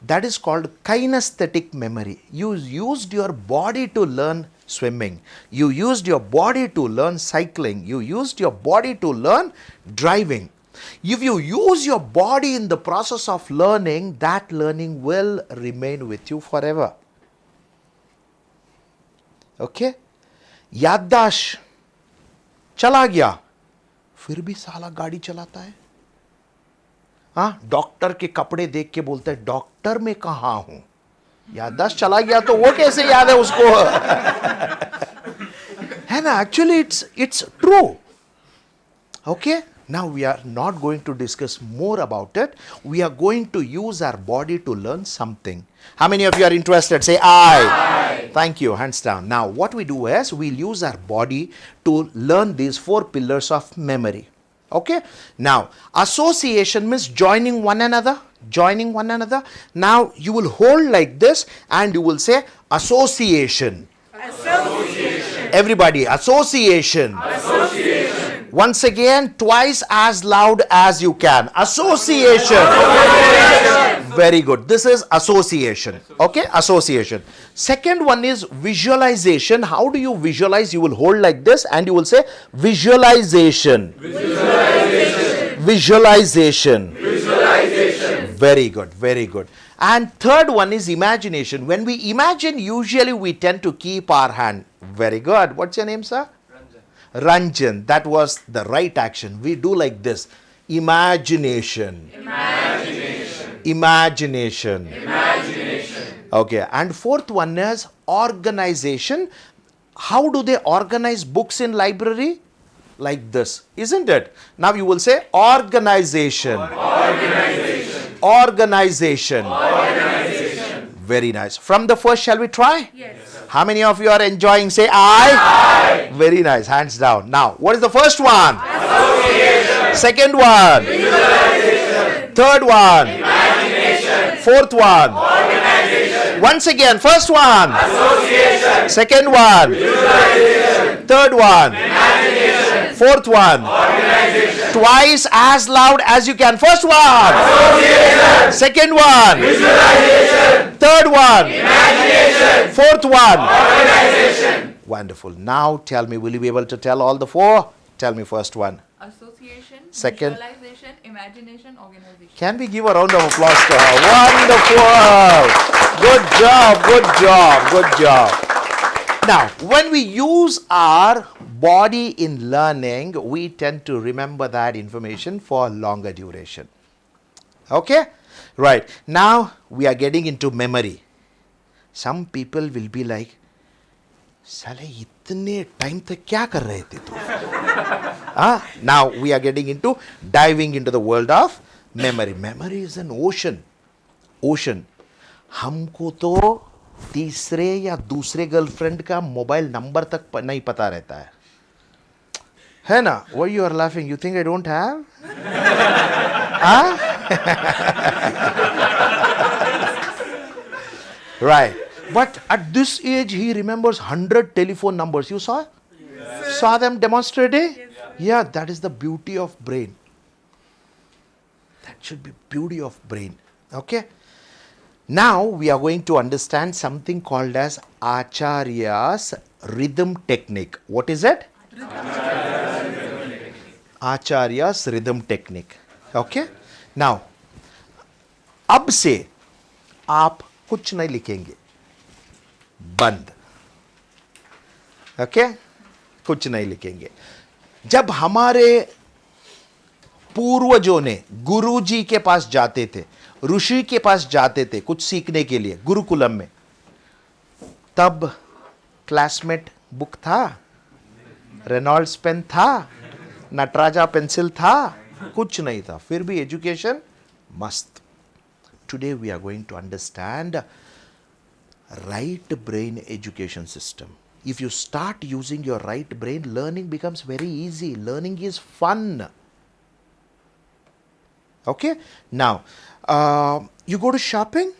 S1: That is called kinesthetic memory. You used your body to learn swimming. You used your body to learn cycling. You used your body to learn driving. If you use your body in the process of learning, that learning will remain with you forever. Okay? याददाश्त चला गया, फिर भी साला गाड़ी चलाता है. हाँ, डॉक्टर के कपड़े देख के बोलता है डॉक्टर मैं कहाँ हूं. याददाश्त चला गया तो वो कैसे याद है उसको? है ना? Actually it's true. Okay? Now we are not going to discuss more about it. We are going to use our body to learn something. How many of you are interested? Say I. Thank you. Hands down. Now what we do is we'll use our body to learn these 4 pillars of memory. Okay? Now association means joining one another. Joining one another. Now you will hold like this and you will say association.
S3: Association.
S1: Everybody, association.
S3: Association.
S1: Once again, twice as loud as you can. Association. Very good. This is association. Okay? Association. Second one is visualization. How do you visualize? You will hold like this and you will say visualization. Visualization. Visualization. Very good, very good. And third one is imagination. When we imagine, usually we tend to keep our hand. Very good. What's your name, sir? Ranjan. That was the right action. We do like this. Imagination. Imagination. Okay. And fourth one is organization. How do they organize books in library? Like this, isn't it? Now you will say organization. Organization. Very nice. From the first, shall we try?
S2: Yes.
S1: How many of you are enjoying? Say I. Very nice. Hands down. Now, what is the first one? Association. Second one. Visualization. Third one. Imagination. Fourth one. Organization. Once again, first one. Association. Second one. Visualization. Third one. Imagination. Fourth one. Organization. Twice as loud as you can. First one. Association. Second one. Visualization. Third one. Imagination. Fourth one. Organization. Wonderful. Now tell me, will you be able to tell all the four? Tell me first one.
S3: Association,
S1: Second.
S3: visualization, imagination, organization.
S1: Can we give a round of applause to her? Wonderful. Good job, good job, good job. Now, when we use our body in learning, we tend to remember that information for longer duration. Okay? Right. Now, we are getting into memory. Some people will be like, साले इतने time तक क्या कर रहे थे तुम? Now we are getting into diving into the world of memory. Memory is an ocean. Ocean. हमको तो तीसरे या दूसरे गर्लफ्रेंड का मोबाइल नंबर तक नहीं पता रहता है ना? Why you are laughing? You think I don't have? Right. But at this age, he remembers 100 telephone numbers. You saw? Yes. Saw them demonstrating? Yes, yeah, that is the beauty of brain. That should be beauty of brain. Okay? Now, we are going to understand something called as Acharya's rhythm technique. What is it? Acharya's rhythm technique. Okay? Now, अब से आप कुछ नहीं लिखेंगे. बंद. Okay? कुछ नहीं लिखेंगे. जब हमारे पूर्वजों ने गुरुजी के पास जाते थे, ऋषि के पास जाते थे कुछ सीखने के लिए गुरुकुलम में, तब क्लासमेट बुक था, रेनॉल्ड्स पेन था, नटराजा पेंसिल था, कुछ नहीं था. फिर भी एजुकेशन मस्त. Today we are going to understand right brain education system. If you start using your right brain, learning becomes very easy. Learning is fun. Okay? Now, you go to shopping?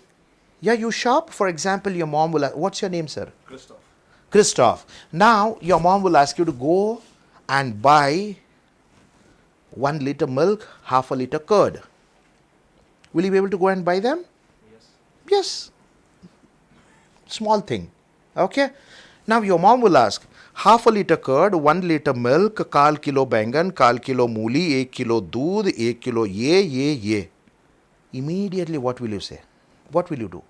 S1: Yeah, you shop. For example, your mom will ask, what's your name, sir?
S4: Christoph.
S1: Christoph. Now, your mom will ask you to go and buy 1 liter milk, half a liter curd. Will you be able to go and buy them?
S4: Yes.
S1: Yes. Small thing. Okay? Now your mom will ask, half a liter curd, 1 liter milk, 1/4 kilo bangan, 1/4 kilo mooli, 1 kilo doodh, 1 kilo ye. Immediately what will you say? What will you do?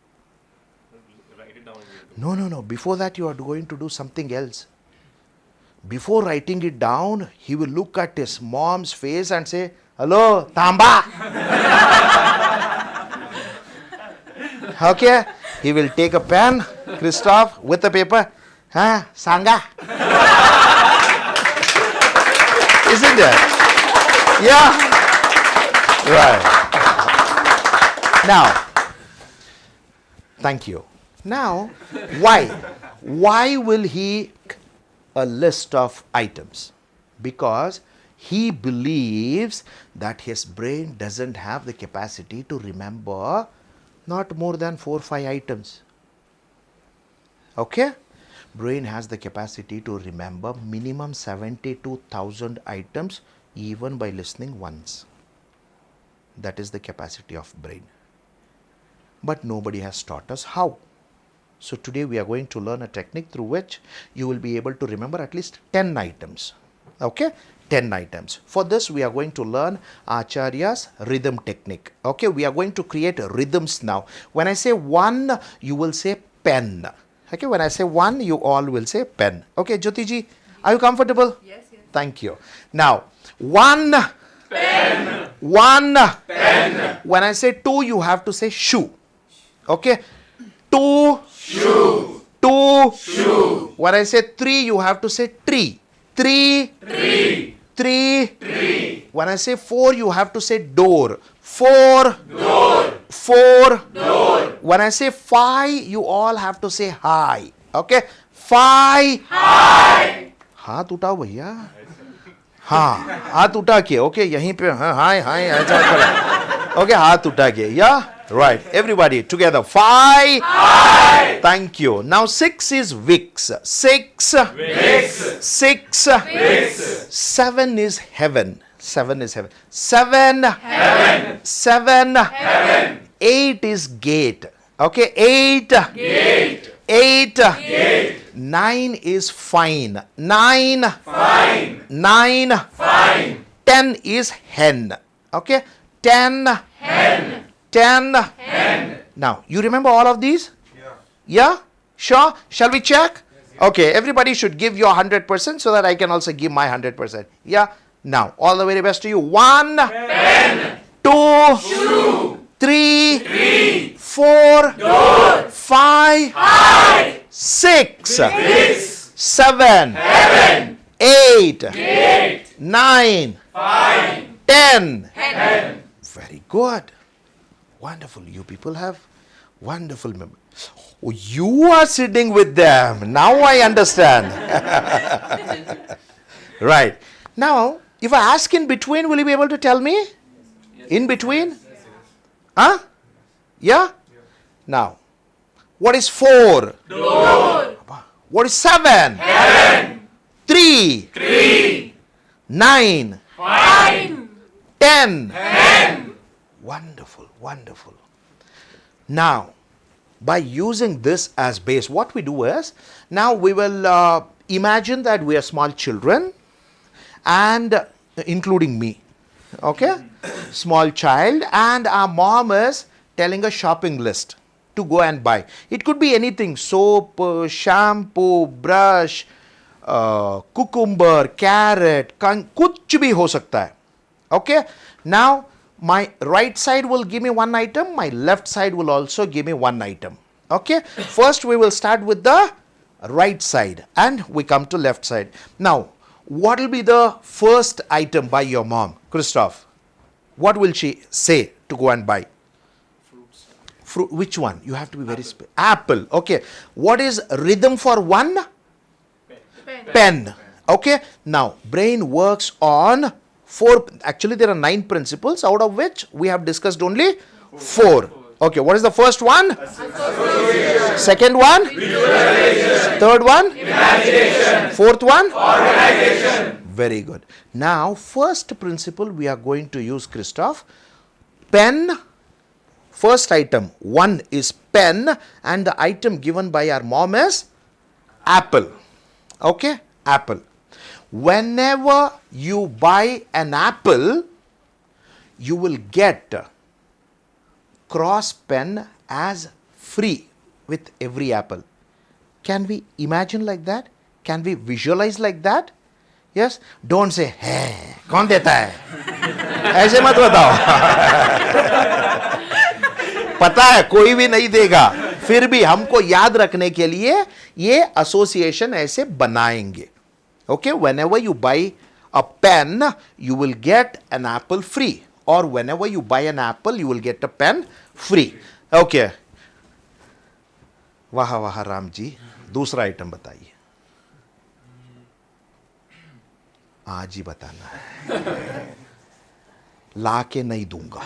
S4: Write it down.
S1: No. Before that you are going to do something else. Before writing it down, he will look at his mom's face and say, hello, Tamba. Okay? He will take a pen, Christoph, with a paper. Sanga. Isn't it? Yeah? Right. Now, thank you. Now, why? Why will he a list of items? Because he believes that his brain doesn't have the capacity to remember not more than 4 or 5 items. Okay? Brain has the capacity to remember minimum 72,000 items even by listening once. That is the capacity of brain. But nobody has taught us how. So today we are going to learn a technique through which you will be able to remember at least 10 items. Okay, 10 items. For this, we are going to learn Acharya's rhythm technique. Okay, we are going to create rhythms now. When I say one, you will say pen. Okay, when I say one, you all will say pen. Okay, Jyoti ji, are you comfortable?
S3: Yes, yes.
S1: Thank you. Now, one pen. One pen. When I say two, you have to say shoe. Okay, two shoe. Two shoe. When I say three, you have to say tree. Three. Three. When I say four, you have to say door. Four. Four. When I say five, you all have to say high. Okay? Five. High. हाथ उठाओ भैया. हाँ, हाथ उठा के. Okay, यहीं पे हाय ऐसा करो. Okay, हाथ उठा के. Yeah? Right. Everybody together. Five. High. Thank you. Now 6 is Vicks. Six. Vicks. Six. Vicks. 7 is heaven. 7 is heaven. Seven. Heaven. 7. Heaven. 8 is gate. Okay. 8. Gate. 8. Gate. 9 is fine. 9. Fine. 9. Fine. 10 is hen. Okay. 10. Hen. 10. Hen. Now, you remember all of these? Yeah. Yeah? Sure? Shall we check? Okay, everybody should give your 100% so that I can also give my 100%. Yeah? Now, all the very best to you. 1. Pen. 2. Shoe. 3. 4. Door. 5. High. 6. 7. Heaven. 8. Gate. 9. Fine. 10. Heaven. Very good. Wonderful. You people have wonderful memory. Oh, you are sitting with them. Now I understand. Right. Now, if I ask in between, will you be able to tell me? Yes. In between? Yes. Huh? Yeah? Now, what is 4? Door. What is 7? Heaven. 3. 9. Fine. 10. Hen. Wonderful. Now, by using this as base, what we do is, now we will imagine that we are small children, and including me, okay, small child, and our mom is telling a shopping list to go and buy. It could be anything: soap, shampoo, brush, cucumber, carrot, कुछ भी हो सकता है. Okay, now my right side will give me one item, my left side will also give me one item. Okay, first we will start with the right side and we come to left side. Now, what will be the first item by your mom, Christoph? What will she say to go and buy? Fruit. Which one? You have to be very specific. Apple. Okay. What is rhythm for one? Pen. Okay. Now, brain works on 4. Actually, there are 9 principles, out of which we have discussed only 4. Okay. What is the first one? Association. Second one? Visualization. Third one? Imagination. Fourth one? Organization. Very good. Now, first principle we are going to use, Christoph. Pen. First item, 1 is pen, and the item given by our mom is apple. Okay? Apple. Whenever you buy an apple, you will get cross pen as free with every apple. Can we imagine like that? Can we visualize like that? Yes? Don't say, hey, कौन देता है? ऐसे मत बताओ. पता है कोई भी नहीं देगा, फिर भी हमको याद रखने के लिए ये एसोसिएशन ऐसे बनाएंगे. Okay, whenever you buy a pen, you will get an apple free. Or whenever you buy an apple, you will get a pen free. Okay. वाह वाह राम जी, दूसरा आइटम बताइए. आज ही बताना है, ला के नहीं दूंगा.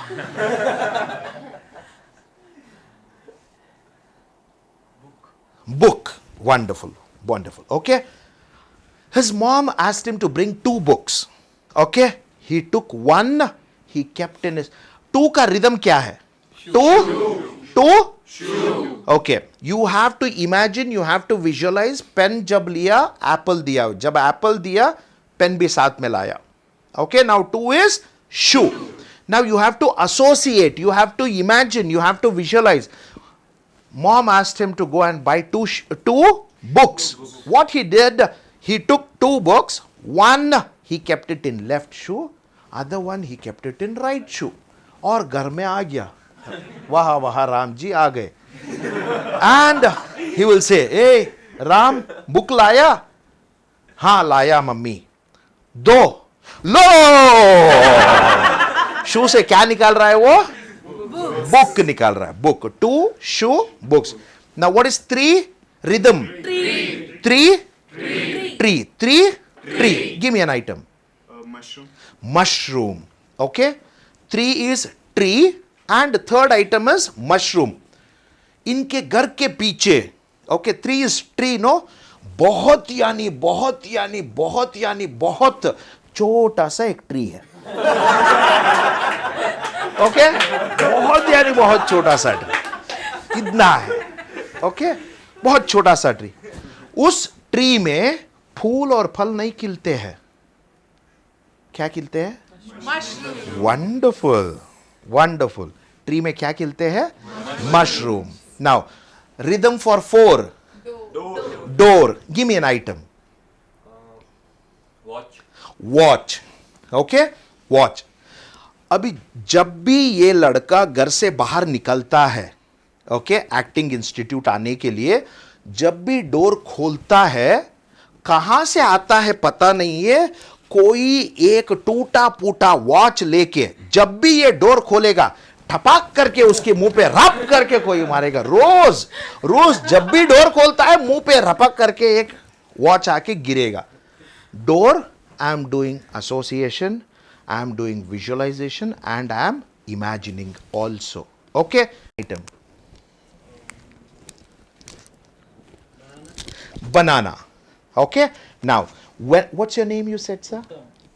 S1: Book. Wonderful. Okay. His mom asked him to bring 2 books. Okay. He took 1. He kept in his. 2 का rhythm क्या है? 2. Shoe. Okay. You have to imagine, you have to visualize. Pen जब लिया, apple दिया. जब apple दिया, pen भी साथ में लाया. Okay, now 2 is shoe. Now you have to associate, you have to imagine, you have to visualize. Mom asked him to go and buy two books. What he did, he took 2 books. One he kept it in left shoe, other one he kept it in right shoe. और घर में आ गया. वहाँ वहाँ राम जी आ गए. And he will say, hey Ram, book लाया? हाँ लाया मम्मी. दो. लो. शू से क्या निकाल रहा है वो? बुक निकाल रहा है. Book. 2 shoe books. Now what is 3? Rhythm. Tree. Give me an item. Mushroom. Okay. 3 is tree and third item is mushroom. इनके घर के पीछे, okay, 3 is tree, no? बहुत छोटा सा एक ट्री है. ओके, बहुत छोटा सा ट्री. इतना है. ओके, बहुत छोटा सा ट्री. उस ट्री में फूल और फल नहीं खिलते हैं. क्या खिलते हैं? वंडरफुल. ट्री में क्या खिलते हैं? Mushroom. Now rhythm for 4. Door. Give me an item. Watch. Okay, watch. अभी जब भी ये लड़का घर से बाहर निकलता है, ओके, एक्टिंग इंस्टीट्यूट आने के लिए, जब भी डोर खोलता है, कहां से आता है पता नहीं है, कोई एक टूटा फूटा वॉच लेके जब भी ये डोर खोलेगा, ठपाक करके उसके मुंह पे रप करके कोई मारेगा. रोज जब भी डोर खोलता है, मुंह पे रपक करके एक वॉच आके गिरेगा. Door, I am doing association, I am doing visualization, and I am imagining also. Okay? Item. Banana. Okay? Now, what's your name you said, sir?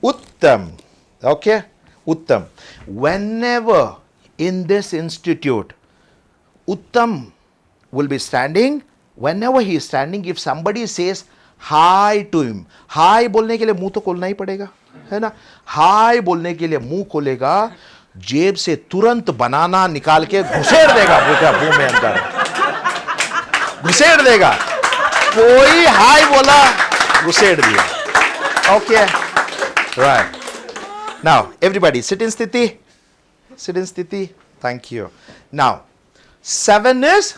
S1: Uttam. Okay? Uttam. Whenever in this institute, Uttam will be standing, whenever he is standing, if somebody says hi to him, hi बोलने के लिए मुंह तो खोलना ही पड़ेगा, है ना? हाय बोलने के लिए मुंह खोलेगा, जेब से तुरंत बनाना निकाल के घुसेड़ देगा बेटा मुंह में अंदर, घुसेड़ देगा. कोई हाय बोला, घुसेड़ दिया. Okay, right. Now everybody sit in स्थिति. Thank you. Now 7 is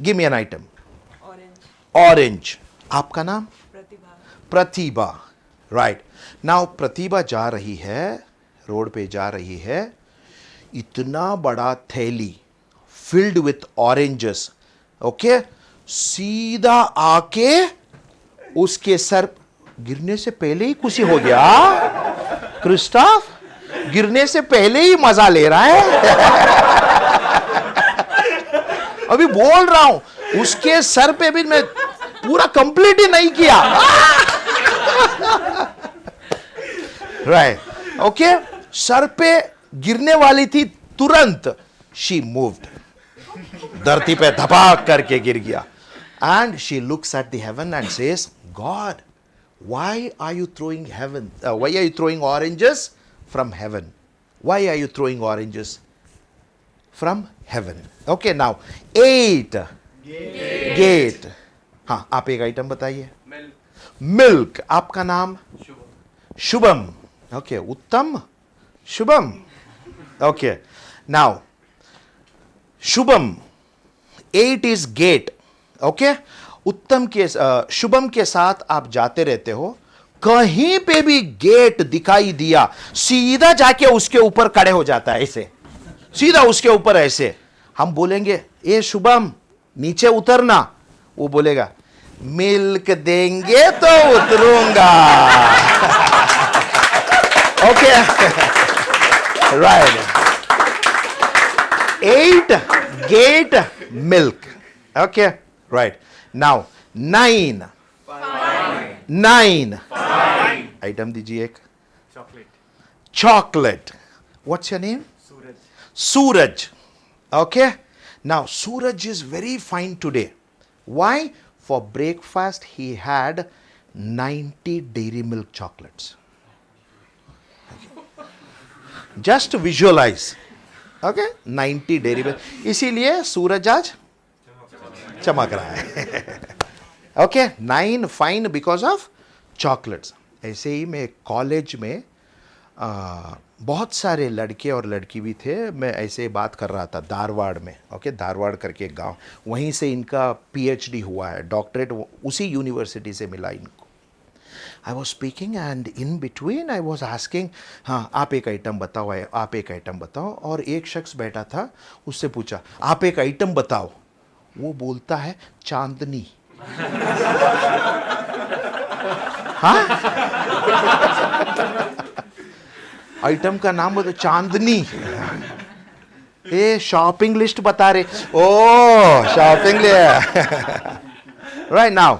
S1: give me an item. Orange. आपका नाम? प्रतिभा. राइट. नाउ प्रतिभा जा रही है, रोड पे जा रही है, इतना बड़ा थैली फिल्ड विथ ऑरेंजेस. ओके, सीधा आके उसके सर, गिरने से पहले ही खुशी हो गया. क्रिस्टोफ गिरने से पहले ही मजा ले रहा है. अभी बोल रहा हूं, उसके सर पे भी मैं पूरा कंप्लीट ही नहीं किया. राइट. ओके, सर पे गिरने वाली थी, तुरंत शी मूव्ड, धरती पे धपाक करके गिर गया. And she looks at the heaven and says, God, why are you throwing oranges from heaven? Why are you throwing oranges from heaven? Okay, now 8 gate. हाँ, आप एक आइटम बताइए. मिल्क. आपका नाम? Shubham. Okay, Uttam, Shubham. Okay, now Shubham. 8 is gate. Okay, Uttam के शुभम के साथ आप जाते रहते हो, कहीं पे भी गेट दिखाई दिया, सीधा जाके उसके ऊपर खड़े हो जाता है. ऐसे सीधा उसके ऊपर ऐसे. हम बोलेंगे, ए शुभम नीचे उतरना, वो बोलेगा, मिल्क देंगे तो उतरूंगा. Okay, right. 8 get milk. Okay, right. Now 9 item दीजिए एक. Chocolate. What's your name? Suraj. Okay? Now, Suraj is very fine today. Why? For breakfast, he had 90 Dairy Milk chocolates. Just visualize. Okay, 90 Dairy Milk. इसीलिए सूरज आज चमक रहा है. Okay, 9 fine because of chocolates. ऐसे ही मैं college में बहुत सारे लड़के और लड़की भी थे. मैं ऐसे बात कर रहा था धारवाड़ में. ओके, धारवाड़ करके एक गांव, वहीं से इनका PhD हुआ है, डॉक्टरेट उसी यूनिवर्सिटी से मिला इनको. I was speaking and in between I was asking, हाँ आप एक आइटम बताओ, आप एक आइटम बताओ. और एक शख्स बैठा था, उससे पूछा आप एक आइटम बताओ. वो बोलता है चांदनी. हाँ, आइटम का नाम बोलो चांदनी. ए शॉपिंग लिस्ट बता रहे. Oh shopping list. Right now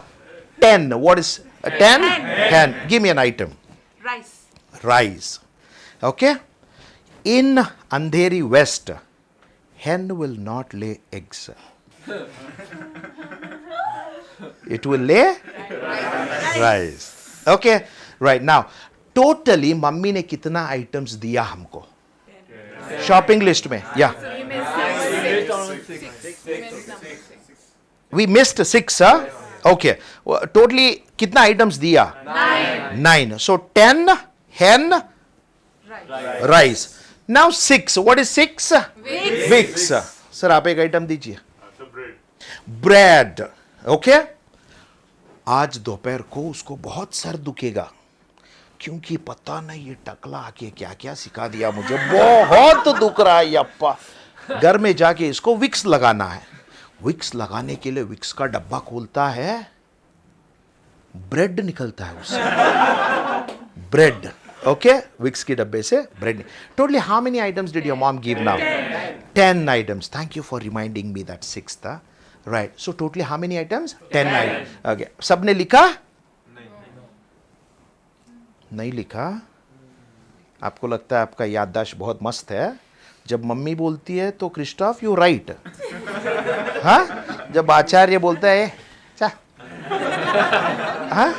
S1: 10. What is 10? 10. Give me an item.
S3: Rice.
S1: Rice. Okay. In Andheri West, hen will not lay eggs. It will lay rice. Okay. Right now, totally mummy ने कितना items दिया हमको shopping list में? या we missed 6, huh? Okay. Totally कितना items दिया? 9. So 10 hen, rice. Now 6. What is 6? Vicks. Sir आप एक आइटम दीजिए. ब्रेड. ओके. आज दोपहर को उसको बहुत सर दुखेगा, क्योंकि पता नहीं ये टकला आके क्या क्या सिखा दिया मुझे. बहुत दुख रहा है यप्पा. घर में जाके इसको विक्स लगाना है. विक्स लगाने के लिए विक्स का डब्बा खोलता है, ब्रेड निकलता है उससे. ब्रेड. ओके, विक्स के डब्बे से bread. Totally how many items did your mom give now? 10 items. Thank you for reminding me that 6 था. Right. So totally how many items? 10 items. Okay, सबने लिखा? नहीं लिखा. आपको लगता है आपका याददाश्त बहुत मस्त है. जब मम्मी बोलती है तो क्रिस्टोफ यू राइट. हाँ, जब आचार्य बोलता है चा. हाँ,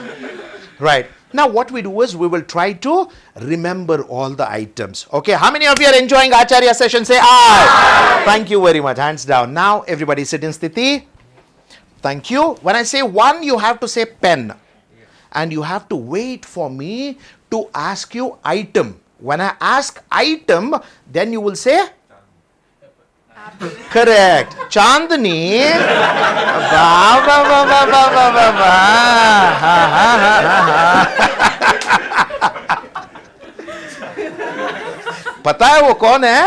S1: right. Now what we do is we will try to remember all the items. Okay, how many of you are enjoying Acharya session? Say aye. Thank you very much. Hands down. Now everybody sit in sthiti. Thank you. When I say 1, you have to say pen. And you have to wait for me to ask you item. When I ask item, then you will say correct. Chandni. Ba ba ba ba ba ba ba ba. Ha ha ha ha. पता है वो कौन है?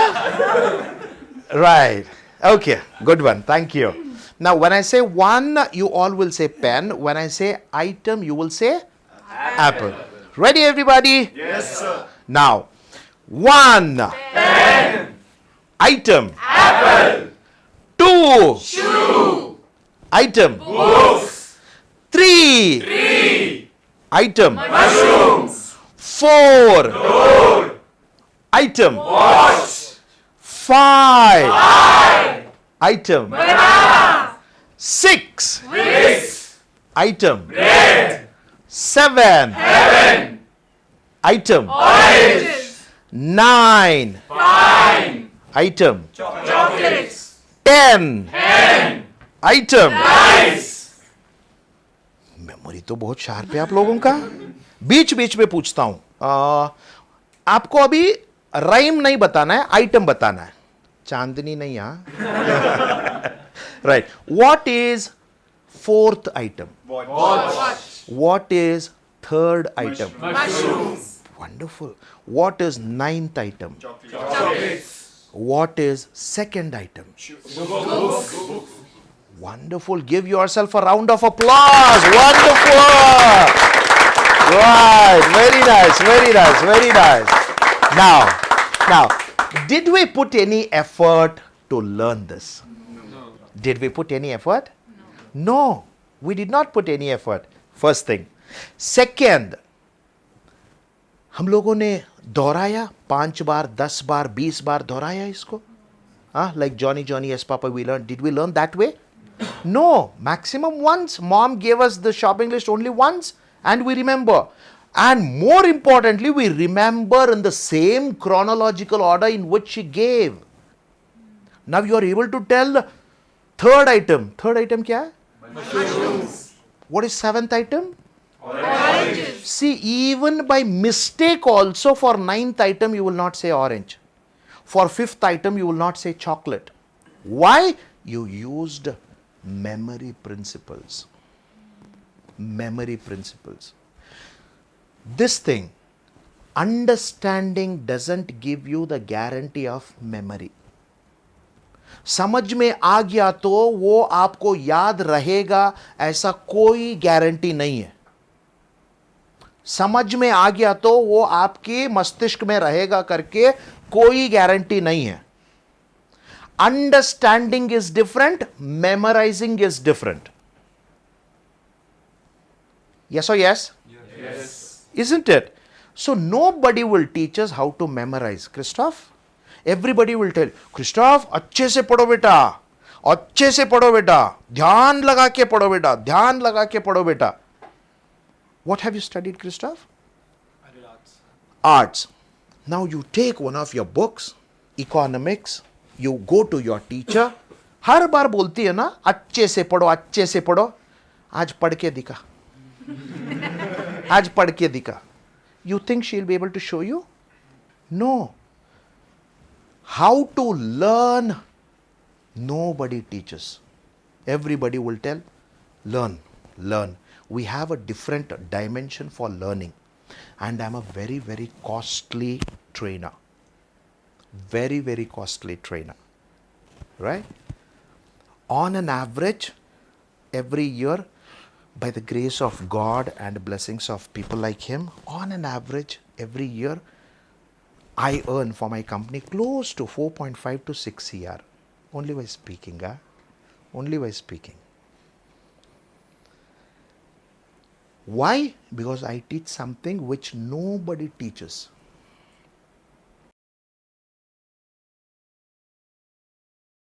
S1: Right. Okay. Good one. Thank you. Now, when I say 1, you all will say pen. When I say item, you will say apple. Ready, everybody?
S4: Yes, sir.
S1: Now, 1.
S4: Pen.
S1: Item.
S4: Apple.
S1: 2.
S4: Shoe.
S1: Item.
S4: Books.
S1: 3.
S4: Tree.
S1: Item.
S4: Mushrooms.
S1: 4.
S4: Door.
S1: Item.
S4: Watch.
S1: 5. Item.
S4: Banana.
S1: 6.
S4: Wrist.
S1: Item.
S4: Bread.
S1: 7.
S4: Heaven.
S1: Item.
S4: Orange.
S1: 9.
S4: Fine.
S1: Item.
S4: Chocolates.
S1: 10.
S4: Pen.
S1: Item.
S4: Rice.
S1: Memory तो बहुत sharp है आप लोगों का. बीच बीच में पूछता हूं. आपको अभी राइम नहीं बताना है, आइटम बताना है. चांदनी नहीं. हाँ, right. What is 4th item?
S4: Watch.
S1: What is 3rd item?
S4: Mushrooms.
S1: Wonderful. What is 9th item?
S4: Chocolates.
S1: What is 2nd item?
S4: Books.
S1: Wonderful. Give yourself a round of applause. Wonderful. Right. Very nice. Very nice. Very nice. Now, did we put any effort to learn this?
S4: No.
S1: Did we put any effort? No. We did not put any effort. First thing. Second, हम लोगों ने दोहराया 5 बार, 10 बार, 20 बार दोहराया इसको. Like Johnny, Johnny, yes, Papa, we learned. Did we learn that way? No. Maximum once. Mom gave us the shopping list only once, And we remember. And more importantly, we remember in the same chronological order in which she gave. Now you are able to tell third item. Third item kya hai? What is seventh item?
S3: Oranges.
S1: See, even by mistake also for ninth item you will not say orange. For fifth item you will not say chocolate. Why? You used memory principles. Memory principles. This thing, understanding doesn't give you the guarantee of memory. समझ में आ गया तो वो आपको याद रहेगा ऐसा कोई गारंटी नहीं है. समझ में आ गया तो वो आपके मस्तिष्क में रहेगा करके कोई गारंटी नहीं है. Understanding is different, memorising is different. Yes or yes?
S4: Yes.
S1: Isn't it? So nobody will teach us how to memorize. Christoph? Everybody will tell, Christoph, अच्छे से पढ़ो बेटा, अच्छे से पढ़ो बेटा, ध्यान लगा के पढ़ो बेटा, ध्यान लगा के पढ़ो बेटा. What have you studied, Christoph?
S4: I did arts.
S1: Arts. Now you take one of your books, economics, you go to your teacher, हर बार बोलती है ना, अच्छे से पढ़ो, अच्छे से पढ़ो. आज पढ़ के दिखा. आज पढ़ के दिखा. You think she'll be able to show you? No. How to learn? Nobody teaches. Everybody will tell, learn, learn. We have a different dimension for learning. And I'm a very, very costly trainer. Very, very costly trainer. Right? On an average, every year, by the grace of God and blessings of people like him, on an average, every year, I earn for my company close to 4.5 to 6 CR. Only by speaking, huh? Only by speaking. Why? Because I teach something which nobody teaches.